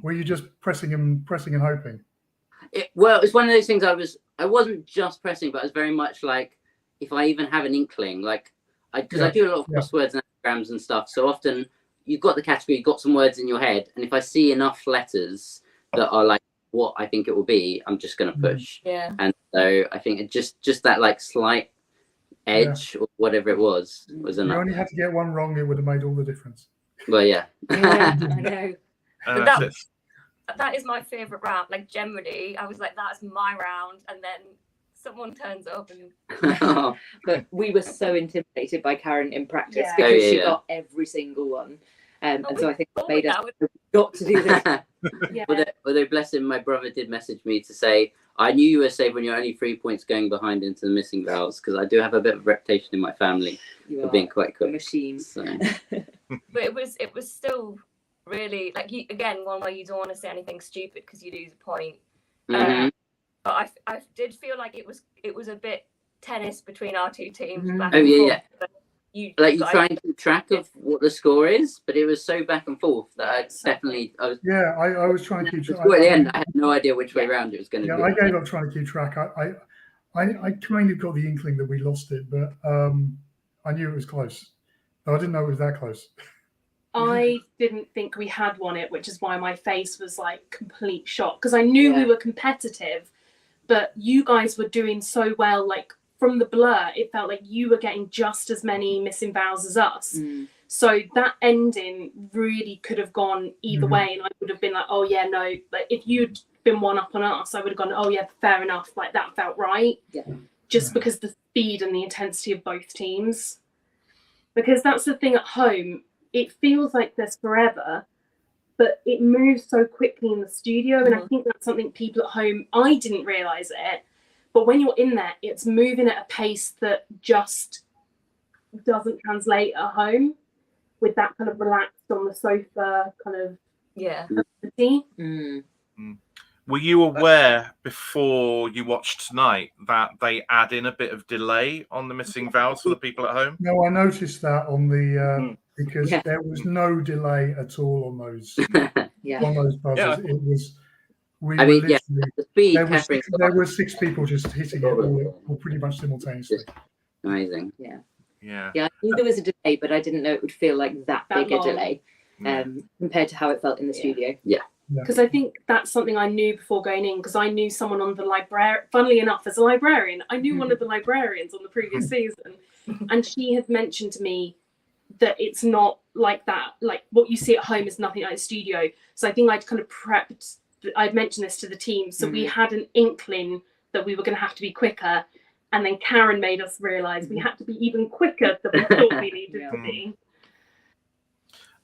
B: Were you just pressing and hoping?
F: Well, it's one of those things. I wasn't just pressing, but I was very much like, if I even have an inkling, like, because I do a lot of crosswords and anagrams and stuff. So often you've got the category, you've got some words in your head, and if I see enough letters that are like what I think it will be, I'm just going to push.
E: Yeah.
F: And so I think it just that like slight edge or whatever it was
B: You
F: enough.
B: only had to get one wrong; it would have made all the difference.
F: Well, yeah.
G: Yeah, I know.
A: that's it.
E: That is my favourite round. Like generally, I was like, that's my round, and then someone turns up and
G: But we were so intimidated by Karen in practice
C: Yeah.
G: because she
F: Yeah.
G: got every single one. And
E: Oh,
G: so I think that made us
E: that
G: got to do this.
C: Yeah.
F: Although bless him, my brother did message me to say, I knew you were safe when you're only 3 points going behind into the missing vowels, because I do have a bit of a reputation in my family
G: You
F: for
G: are
F: being quite
G: a
F: quick.
G: machine.
F: So,
E: but it was still really like again one where you don't want to say anything stupid because you lose a point.
F: mhm.
E: But I did feel like it was a bit tennis between our two teams.
G: Mhm.
E: Back
F: Oh,
E: and
F: yeah,
E: forth.
F: yeah.
E: But you
F: Like try and keep track of what the score is, but it was so back and forth that I was
B: Yeah, I was trying to keep track.
F: at the end. I had no idea which way round it was going to
B: Yeah,
F: be.
B: I gave up trying to keep track. I kind of got the inkling that we lost it, but I knew it was close. Though I didn't know it was that close.
C: I didn't think we had won it, which is why my face was like complete shock, because I knew we
G: Yeah.
C: were competitive, but you guys were doing so well. Like from the blur, it felt like you were getting just as many missing vowels as us.
G: Mm.
C: So that ending really could have gone either
B: Mhm.
C: way, and I would have been like, oh yeah, no. Like if you'd been one up on us, I would have gone, oh yeah, fair enough. Like that felt right.
G: Yeah.
C: Just because the speed and the intensity of both teams. Because that's the thing at home. It feels like there's forever, but it moves so quickly in the studio. And I think that's something people at home, I didn't realise it, but when you're in there, it's moving at a pace that just doesn't translate at home with that kind of relaxed on the sofa kind of
E: Yeah.
C: ability.
G: Mm.
A: Were you aware before you watched tonight that they add in a bit of delay on the missing vowels for the people at home?
B: No, I noticed that on the because
G: Yeah.
B: there was no delay at all on those
G: Yeah.
B: buzzers.
D: Yeah.
B: It was we
F: I
B: were
F: mean, yeah,
B: literally
F: the speed
B: there was
F: Catherine
B: there
F: got,
B: were 6 people just hitting it all pretty much simultaneously.
F: amazing.
A: Yeah.
G: Yeah, I knew there was a delay, but I didn't know it would feel like that
C: That
G: big a
C: long.
G: delay
A: Yeah.
G: compared to how it felt in the
C: Yeah.
G: studio.
C: Because I think that's something I knew before going in, because I knew someone on the library, funnily enough, as a librarian, I knew one of the librarians on the previous season, and she had mentioned to me that it's not like that. Like what you see at home is nothing like the studio. So I think I'd kind of prepped, I'd mentioned this to the team. So we had an inkling that we were going to have to be quicker. And then Karen made us realise we had to be even quicker than we thought we needed
G: Yeah.
C: to be.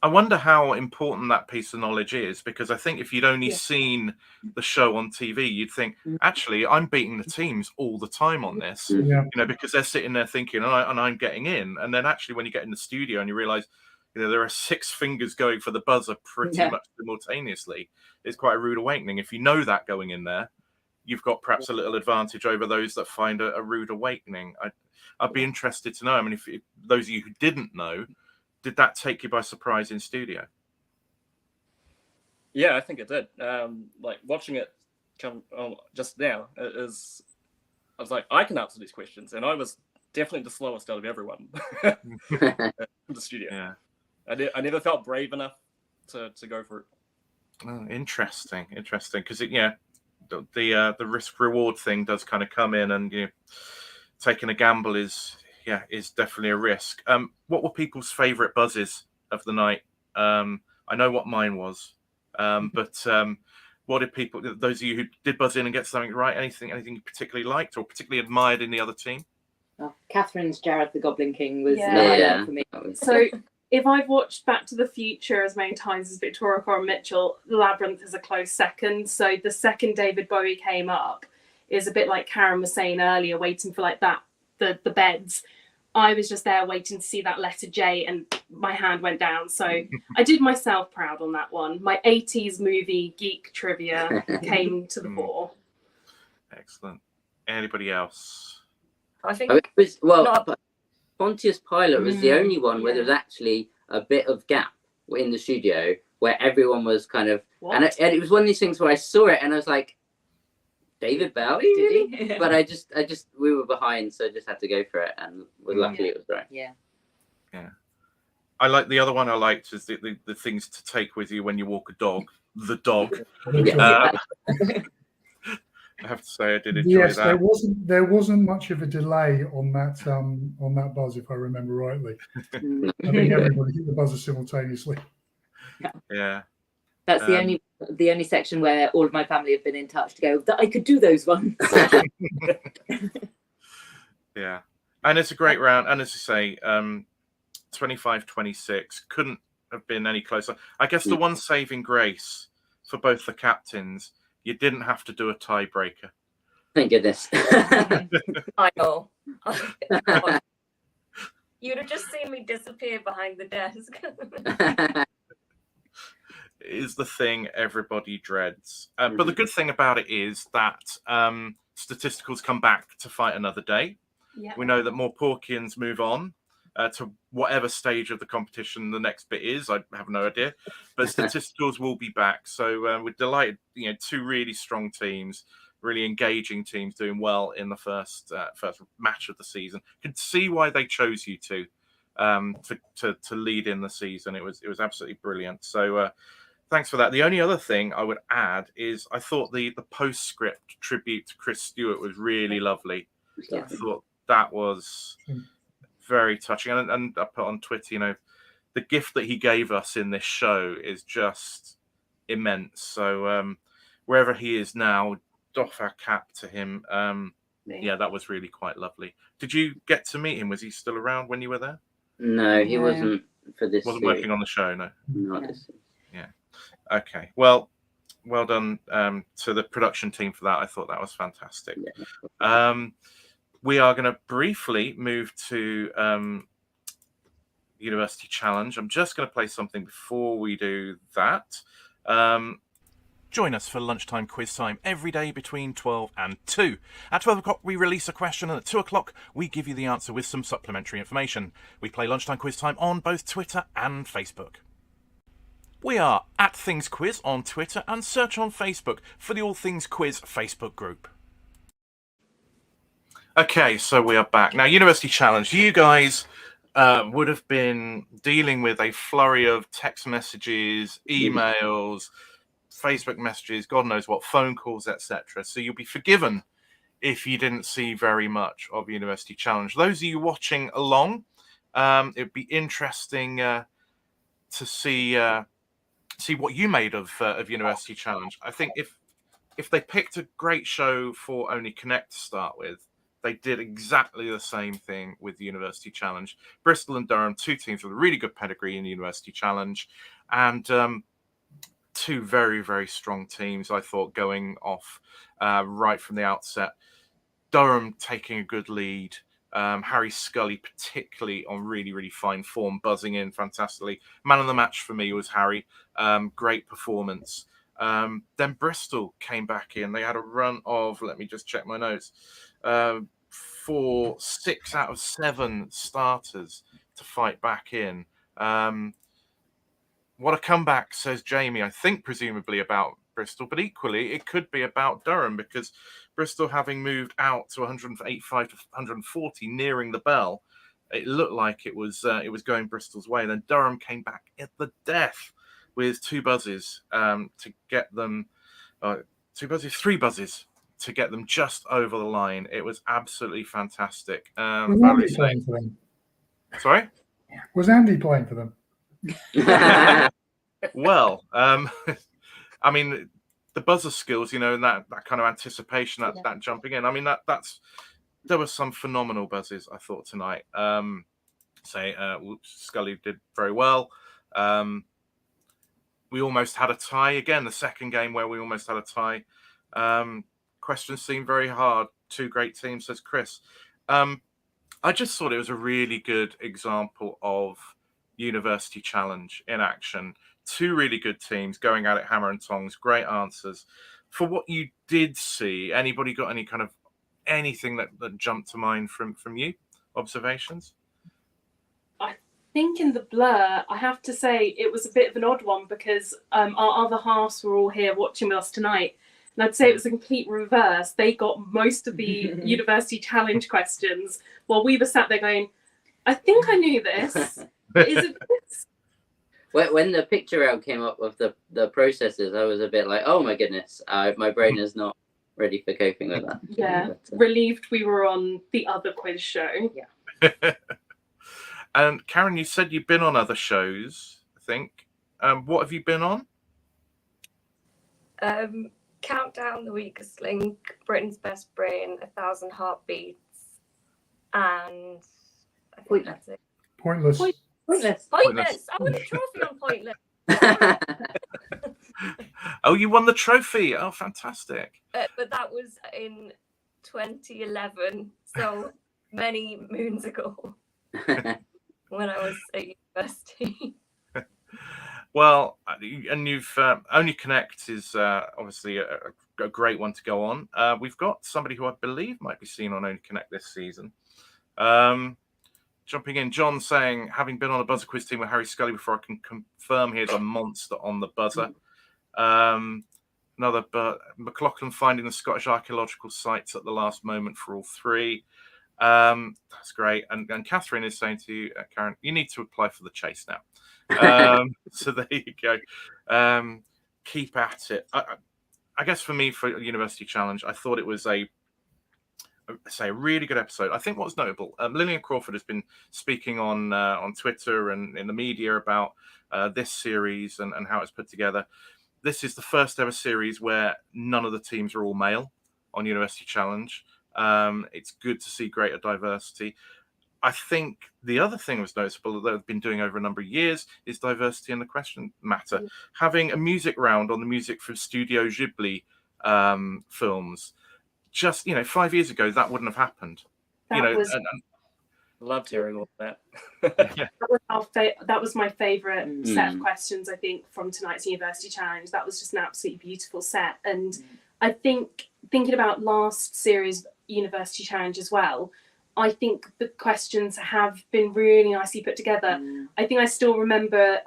A: I wonder how important that piece of knowledge is, because I think if you'd only seen the show on TV, you'd think, actually, I'm beating the teams all the time on this,
B: Yeah.
A: because they're sitting there thinking, and I'm getting in. And then actually, when you get in the studio and you realize, there are 6 fingers going for the buzzer pretty much simultaneously, it's quite a rude awakening. If you know that going in there, you've got perhaps a little advantage over those that find a rude awakening. I'd be interested to know. I mean, if those of you who didn't know, did that take you by surprise in studio?
D: Yeah, I think it did. Like watching it come just now, I was like, I can answer these questions, and I was definitely the slowest out of everyone in the studio.
A: Yeah.
D: I never felt brave enough to go for it.
A: Oh, interesting, because the risk reward thing does kind of come in, and taking a gamble is definitely a risk. What were people's favourite buzzes of the night? I know what mine was, but what did people? Those of you who did buzz in and get something right, anything you particularly liked or particularly admired in the other team?
G: Oh, Catherine's Jared the Goblin King was the
C: Yeah.
G: highlight for me.
C: So if I've watched Back to the Future as many times as Victoria Coren Mitchell, Labyrinth is a close second. So the second David Bowie came up is a bit like Karen was saying earlier, waiting for like that the beds. I was just there waiting to see that letter J, and my hand went down. So I did myself proud on that one. My 80s movie geek trivia came to the fore.
A: Excellent. Anybody else?
E: I think
F: It was, well,
E: Not-
F: Pontius Pilate was the only one where there was actually a bit of gap in the studio where everyone was kind of, and it was one of these things where I saw it and I was like, David Bowie,
G: Did
F: really?
G: he?
F: But I just, we were behind, so I just had to go for it, and luckily it was right.
G: Yeah.
A: I like the other one. I liked is the things to take with you when you walk a dog. The dog.
F: Yeah.
A: I have to say, I did enjoy
B: Yes,
A: that.
B: there wasn't much of a delay on that buzz, if I remember rightly. I think everybody hit the buzzer simultaneously.
A: Yeah.
G: That's the only section where all of my family have been in touch to go that I could do those ones.
A: Yeah. And it's a great round. And as you say, 25-26 couldn't have been any closer. I guess the one saving grace for both the captains, you didn't have to do a tiebreaker.
F: Thank goodness.
E: I know. You'd have just seen me disappear behind the desk.
A: Is the thing everybody dreads. But the good thing about it is that Statisticals come back to fight another day.
C: Yeah.
A: We know that Morporkians move on to whatever stage of the competition the next bit is. I have no idea. But Statisticals will be back. So we're delighted, two really strong teams, really engaging teams doing well in the first match of the season. Can see why they chose you two to lead in the season. It was absolutely brilliant. So thanks for that. The only other thing I would add is I thought the postscript tribute to Chris Stewart was really lovely.
G: Yeah.
A: I thought that was very touching. And I put on Twitter, the gift that he gave us in this show is just immense. So wherever he is now, doff our cap to him. Yeah, that was really quite lovely. Did you get to meet him? Was he still around when you were there?
F: No, he
G: No.
F: wasn't for this.
A: Wasn't
F: series.
A: working on the show, no.
F: Not this.
A: Okay, well done to the production team for that. I thought that was fantastic.
F: Yeah.
A: We are going to briefly move to University Challenge. I'm just going to play something before we do that. Join us for lunchtime quiz time every day between 12 and 2. At 12 o'clock, we release a question, and at 2 o'clock, we give you the answer with some supplementary information. We play lunchtime quiz time on both Twitter and Facebook. We are at Things Quiz on Twitter and search on Facebook for the All Things Quiz Facebook group. Okay, so we are back. Now, University Challenge, you guys would have been dealing with a flurry of text messages, emails, Facebook messages, God knows what, phone calls, etc. So you'll be forgiven if you didn't see very much of University Challenge. Those of you watching along, it'd be interesting to see what you made of University Challenge. I think if they picked a great show for only Connect to start with, they did exactly the same thing with the University Challenge. Bristol and Durham, two teams with a really good pedigree in the University Challenge, and two very, very strong teams, I thought, going off right from the outset. Durham taking a good lead. Harry Scully, particularly on really, really fine form, buzzing in fantastically. Man of the match for me was Harry. Great performance. Then Bristol came back in. They had a run of, let me just check my notes, 6 out of 7 starters to fight back in. What a comeback, says Jamie. I think presumably about Bristol, but equally it could be about Durham, because Bristol, having moved out to 185 to 140, nearing the bell, it looked like it was going Bristol's way. Then Durham came back at the death with 2 buzzes to get them, 3 buzzes to get them just over the line. It was absolutely fantastic.
B: Was Andy playing for them?
A: Sorry?
B: Was Andy playing for them?
A: Well, I mean, the buzzer skills, and that kind of anticipation, that jumping in. I mean, that's there were some phenomenal buzzes, I thought, tonight. Scully did very well. We almost had a tie again, the second game where we almost had a tie. Questions seemed very hard. Two great teams, says Chris. I just thought it was a really good example of University Challenge in action. Two really good teams going at it hammer and tongs, great answers. For what you did see, anybody got any kind of anything that jumped to mind from you? Observations?
C: I think in the blur, I have to say it was a bit of an odd one because our other halves were all here watching with us tonight. And I'd say it was a complete reverse. They got most of the University Challenge questions while we were sat there going, I think I knew this. Is it this?
F: When the picture round came up of the processes, I was a bit like, oh my goodness, my brain is not ready for coping with that.
C: Yeah, relieved we were on the other quiz show.
G: Yeah.
A: And Karen, you said you've been on other shows, I think. What have you been on?
E: Countdown, The Weakest Link, Britain's Best Brain, 1,000 Heartbeats, and I think that's it.
B: Pointless.
G: Pointless.
E: Pointless! I won a trophy on Pointless.
A: Oh, you won the trophy. Oh, fantastic.
E: But that was in 2011, so many moons ago when I was at university.
A: Well, and you've Only Connect is obviously a great one to go on. We've got somebody who I believe might be seen on Only Connect this season. Jumping in, John saying, having been on a buzzer quiz team with Harry Scully before, I can confirm he is a monster on the buzzer. McLaughlin finding the Scottish archaeological sites at the last moment for all three. That's great. And Catherine is saying to you, Karen, you need to apply for the Chase now. So there you go. Keep at it. I guess for me, for University Challenge, I thought it was a really good episode. I think what's notable, Lillian Crawford has been speaking on Twitter and in the media about this series and how it's put together. This is the first ever series where none of the teams are all male on University Challenge. It's good to see greater diversity. I think the other thing was noticeable that they've been doing over a number of years is diversity in the question matter. Having a music round on the music for Studio Ghibli films. Just 5 years ago, that wouldn't have happened.
D: Loved hearing all that.
C: That was my favourite set of questions, I think, from tonight's University Challenge. That was just an absolutely beautiful set. And I think, thinking about last series University Challenge as well, I think the questions have been really nicely put together. I think I still remember,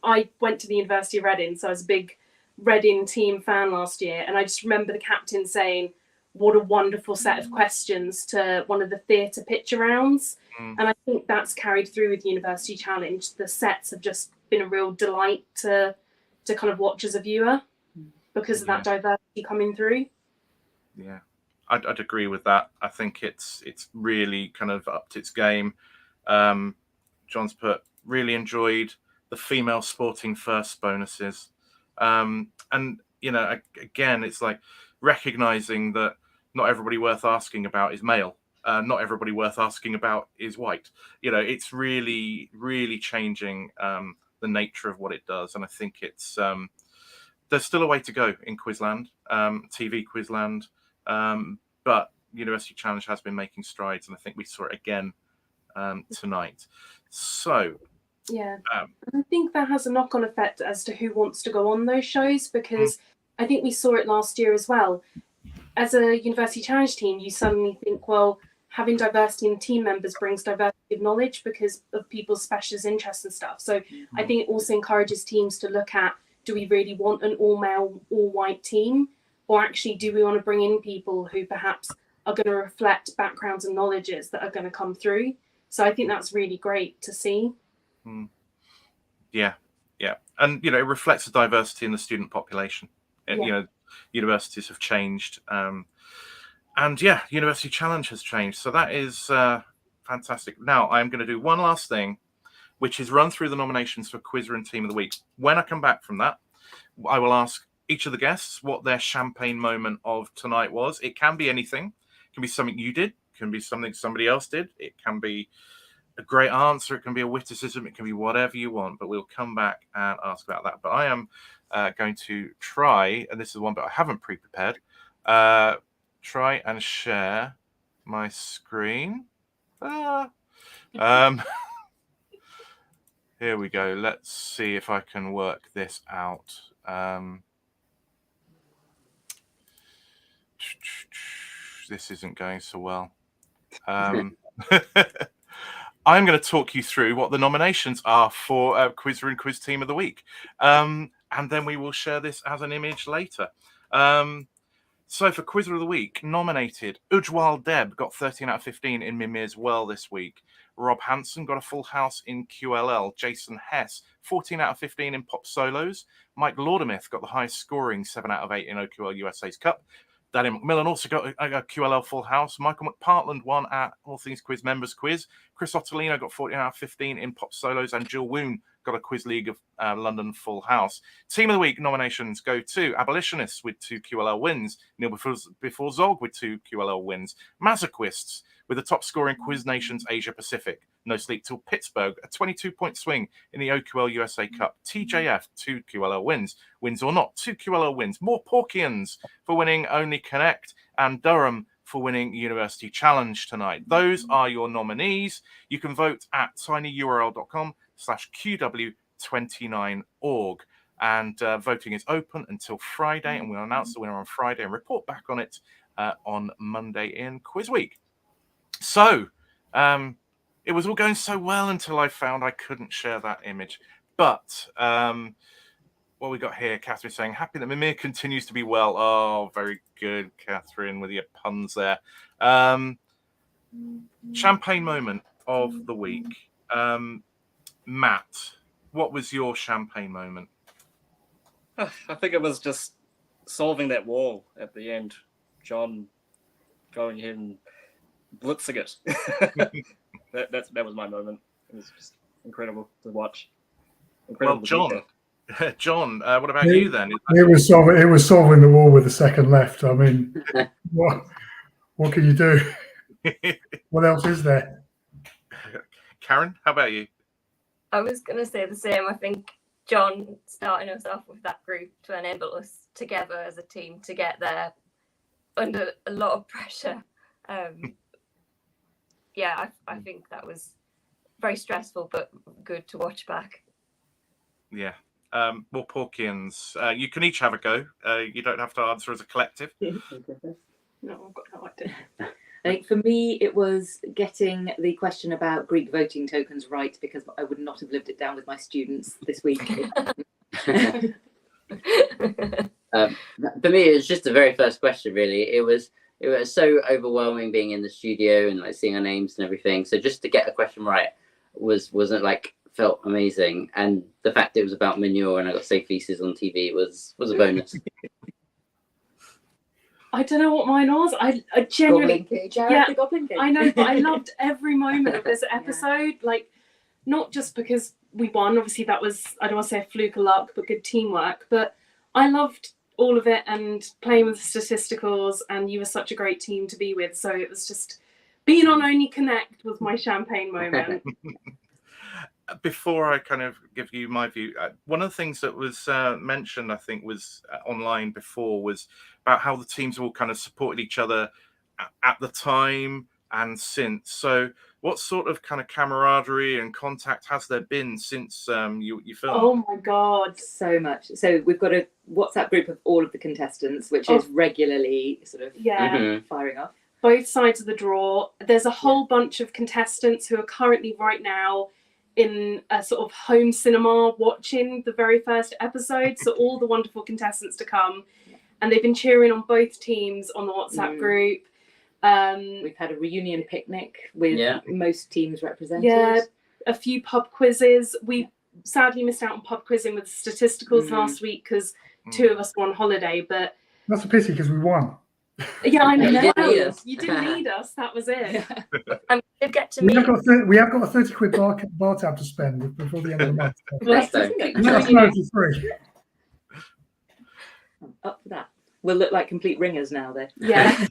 C: I went to the University of Reading, so I was a big Reading team fan last year. And I just remember the captain saying, what a wonderful set of questions to one of the theatre picture rounds. And I think that's carried through with University Challenge. The sets have just been a real delight to kind of watch as a viewer because of that diversity coming through.
A: Yeah, I'd agree with that. I think it's really kind of upped its game. John's put, really enjoyed the female sporting first bonuses. And, again, it's like recognizing that not everybody worth asking about is male. Not everybody worth asking about is white. It's really, really changing the nature of what it does. And I think it's there's still a way to go in Quizland, TV Quizland. But University Challenge has been making strides. And I think we saw it again tonight. So,
C: yeah, I think that has a knock-on effect as to who wants to go on those shows, because I think we saw it last year as well. As a University Challenge team, you suddenly think, well, having diversity in team members brings diversity of knowledge because of people's specialist interests and stuff. So I think it also encourages teams to look at, do we really want an all-male, all-white team? Or actually, do we want to bring in people who perhaps are going to reflect backgrounds and knowledges that are going to come through? So I think that's really great to see.
A: Yeah. And, it reflects the diversity in the student population. Universities have changed. University Challenge has changed. So that is fantastic. Now, I'm going to do one last thing, which is run through the nominations for Quizzer and Team of the Week. When I come back from that, I will ask each of the guests what their champagne moment of tonight was. It can be anything. It can be something you did. It can be something somebody else did. It can be a great answer. It can be a witticism. It can be whatever you want. But we'll come back and ask about that. But I am going to try, and this is one, but I haven't pre-prepared. Try and share my screen. Here we go. Let's see if I can work this out. This isn't going so well. I'm going to talk you through what the nominations are for Quizzer and Quiz Team of the Week. And then we will share this as an image later. So for Quizzer of the Week, nominated, Ujwal Deb got 13 out of 15 in Mimir's Well this week. Rob Hanson got a full house in QLL. Jason Hess, 14 out of 15 in Pop Solos. Mike Laudermith got the highest scoring, 7 out of 8 in OQL USA's Cup. Danny McMillan also got a QLL full house. Michael McPartland won at All Things Quiz Members Quiz. Chris Ottolino got 14 out of 15 in Pop Solos. And Jill Woon got a Quiz League of London full house. Team of the Week nominations go to Abolitionists with 2 QLL wins. Neil Before Zog with 2 QLL wins. Masochists with the top scoring Quiz Nations Asia Pacific. No Sleep Till Pittsburgh, a 22-point swing in the OQL USA Cup. TJF, 2 QLL wins. Wins or not, 2 QLL wins. Morporkians for winning Only Connect. And Durham for winning University Challenge tonight. Those are your nominees. You can vote at tinyurl.com/QW29org. And voting is open until Friday. And we'll announce the winner on Friday and report back on it on Monday in Quiz Week. So, it was all going so well until I found I couldn't share that image. But what we got here, Catherine saying, happy that Mimir continues to be well. Oh, very good, Catherine, with your puns there. Champagne moment of the week. Matt, what was your champagne moment?
D: I think it was just solving that wall at the end. John going ahead and blitzing it. that was my moment. It was just incredible to watch. Incredible.
A: Well, John, what about you then?
B: It was solving the wall with the second left. I mean, what can you do? What else is there?
A: Karen, how about you?
E: I was going to say the same. I think John starting us off with that group to enable us together as a team to get there under a lot of pressure. Yeah, I think that was very stressful, but good to watch back.
A: Yeah. Morporkians, you can each have a go. You don't have to answer as a collective.
C: No, I've got no idea.
G: I think for me, it was getting the question about Greek voting tokens right, because I would not have lived it down with my students this week.
F: For me, it was just the very first question, really. It was so overwhelming being in the studio and like seeing our names and everything. So just to get a question right wasn't like felt amazing. And the fact it was about manure and I got safe feces on TV was a bonus.
C: I don't know what mine was. I genuinely,
G: Jared, the Goblin King.
C: I know, but I loved every moment of this episode. Like, not just because we won. Obviously, that was, I don't want to say a fluke of luck, but good teamwork. But I loved all of it and playing with the Statisticals, and you were such a great team to be with. So it was just being on Only Connect was my champagne moment.
A: Before I kind of give you my view, one of the things that was mentioned, I think, was online before, was about how the teams all kind of supported each other at the time and since. So what sort of kind of camaraderie and contact has there been since you filmed?
C: Oh my God.
G: So much. So we've got a WhatsApp group of all of the contestants, which is regularly sort of firing off.
C: Both sides of the draw. There's a whole bunch of contestants who are currently right now in a sort of home cinema watching the very first episode. So all the wonderful contestants to come. And they've been cheering on both teams on the WhatsApp group.
G: We've had a reunion picnic with most teams represented.
C: Yeah, a few pub quizzes. We sadly missed out on pub quizzing with Statisticals last week because two of us were on holiday. But
B: that's a pity because we won.
C: Yeah, I know.
G: You
C: didn't need us. That was it.
E: Did get to
B: We
E: meet.
B: have got a 30 quid bar tab to spend before the end of the month.
C: Well,
B: Let us know if it's free.
G: Up for that. We'll look like complete ringers now, then.
C: Yeah.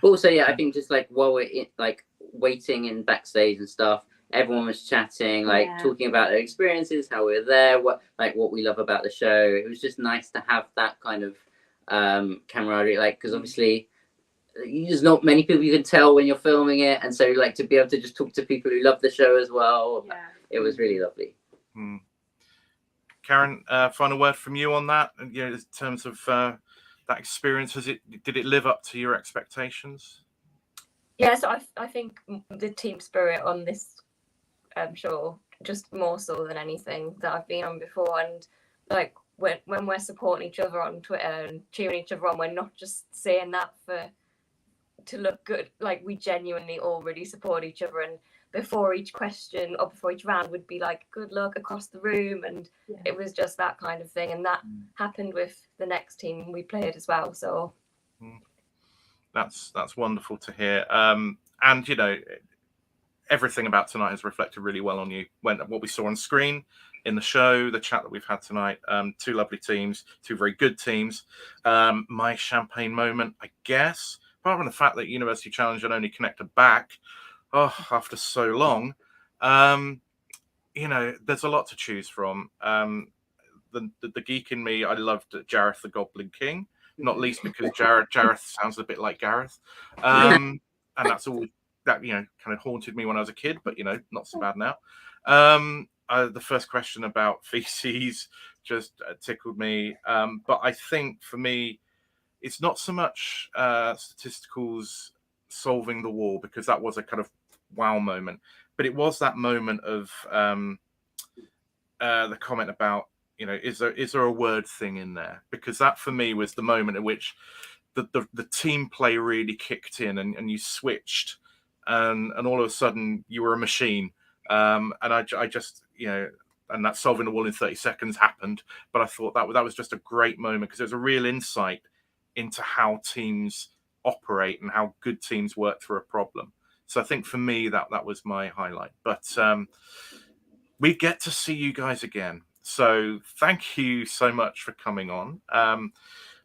F: Also, yeah, I think just like while we're like waiting in backstage and stuff, everyone was chatting, like talking about their experiences, how we're there, what we love about the show. It was just nice to have that kind of camaraderie, like, because obviously there's not many people you can tell when you're filming it, and so like to be able to just talk to people who love the show as well, it was really lovely.
A: Karen, final word from you on that, you know, in terms of that experience. Did it live up to your expectations?
E: Yeah, so I think the team spirit on this show, just more so than anything that I've been on before, and like when we're supporting each other on Twitter and cheering each other on, we're not just saying that to look good. Like, we genuinely all really support each other, and before each question or before each round would be like good luck across the room, and it was just that kind of thing, and that happened with the next team we played as well. So
A: that's wonderful to hear. And you know, everything about tonight has reflected really well on you. What we saw on screen, in the show, the chat that we've had tonight, two lovely teams, two very good teams. My champagne moment, I guess, apart from the fact that University Challenge had only connected back after so long, you know, there's a lot to choose from. The geek in me, I loved Jareth the Goblin King, not least because Jareth sounds a bit like Gareth, and that's all that, you know, kind of haunted me when I was a kid, but you know, not so bad now. The first question about feces just tickled me, but I think for me, it's not so much Statisticals solving the wall, because that was a kind of wow moment, but it was that moment of the comment about, you know, is there a word thing in there? Because that for me was the moment at which the team play really kicked in, and you switched, and all of a sudden you were a machine. And I just, you know, and that solving the wall in 30 seconds happened. But I thought that was just a great moment, because there's a real insight into how teams operate and how good teams work through a problem. So I think for me that was my highlight. But we get to see you guys again. So thank you so much for coming on.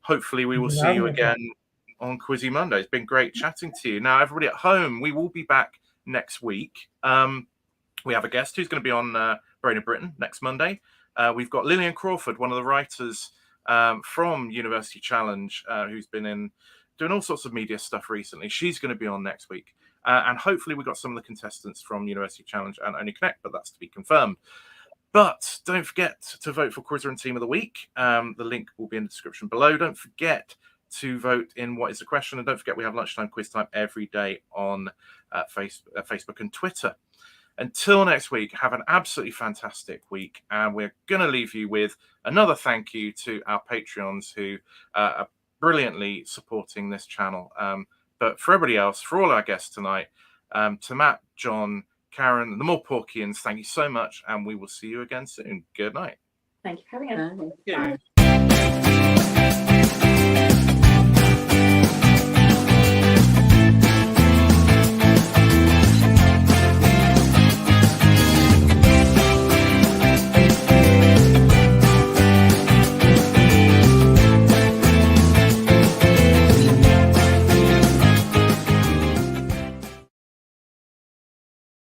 A: Hopefully we will see you again on Quizzy Monday. It's been great chatting to you. Now, everybody at home, we will be back next week. We have a guest who's going to be on Brain of Britain next Monday. We've got Lillian Crawford, one of the writers from University Challenge, who's been doing all sorts of media stuff recently. She's going to be on next week. And hopefully we've got some of the contestants from University Challenge and Only Connect, but that's to be confirmed. But don't forget to vote for Quizzer and Team of the Week. The link will be in the description below. Don't forget to vote in What is the Question? And don't forget we have lunchtime quiz time every day on Facebook and Twitter. Until next week, have an absolutely fantastic week. And we're going to leave you with another thank you to our Patreons who are brilliantly supporting this channel. But for everybody else, for all our guests tonight, to Matt, John, Karen, the Morporkians, thank you so much, and we will see you again soon. Good night.
G: Thank you for having us.
D: Yeah.
G: Bye.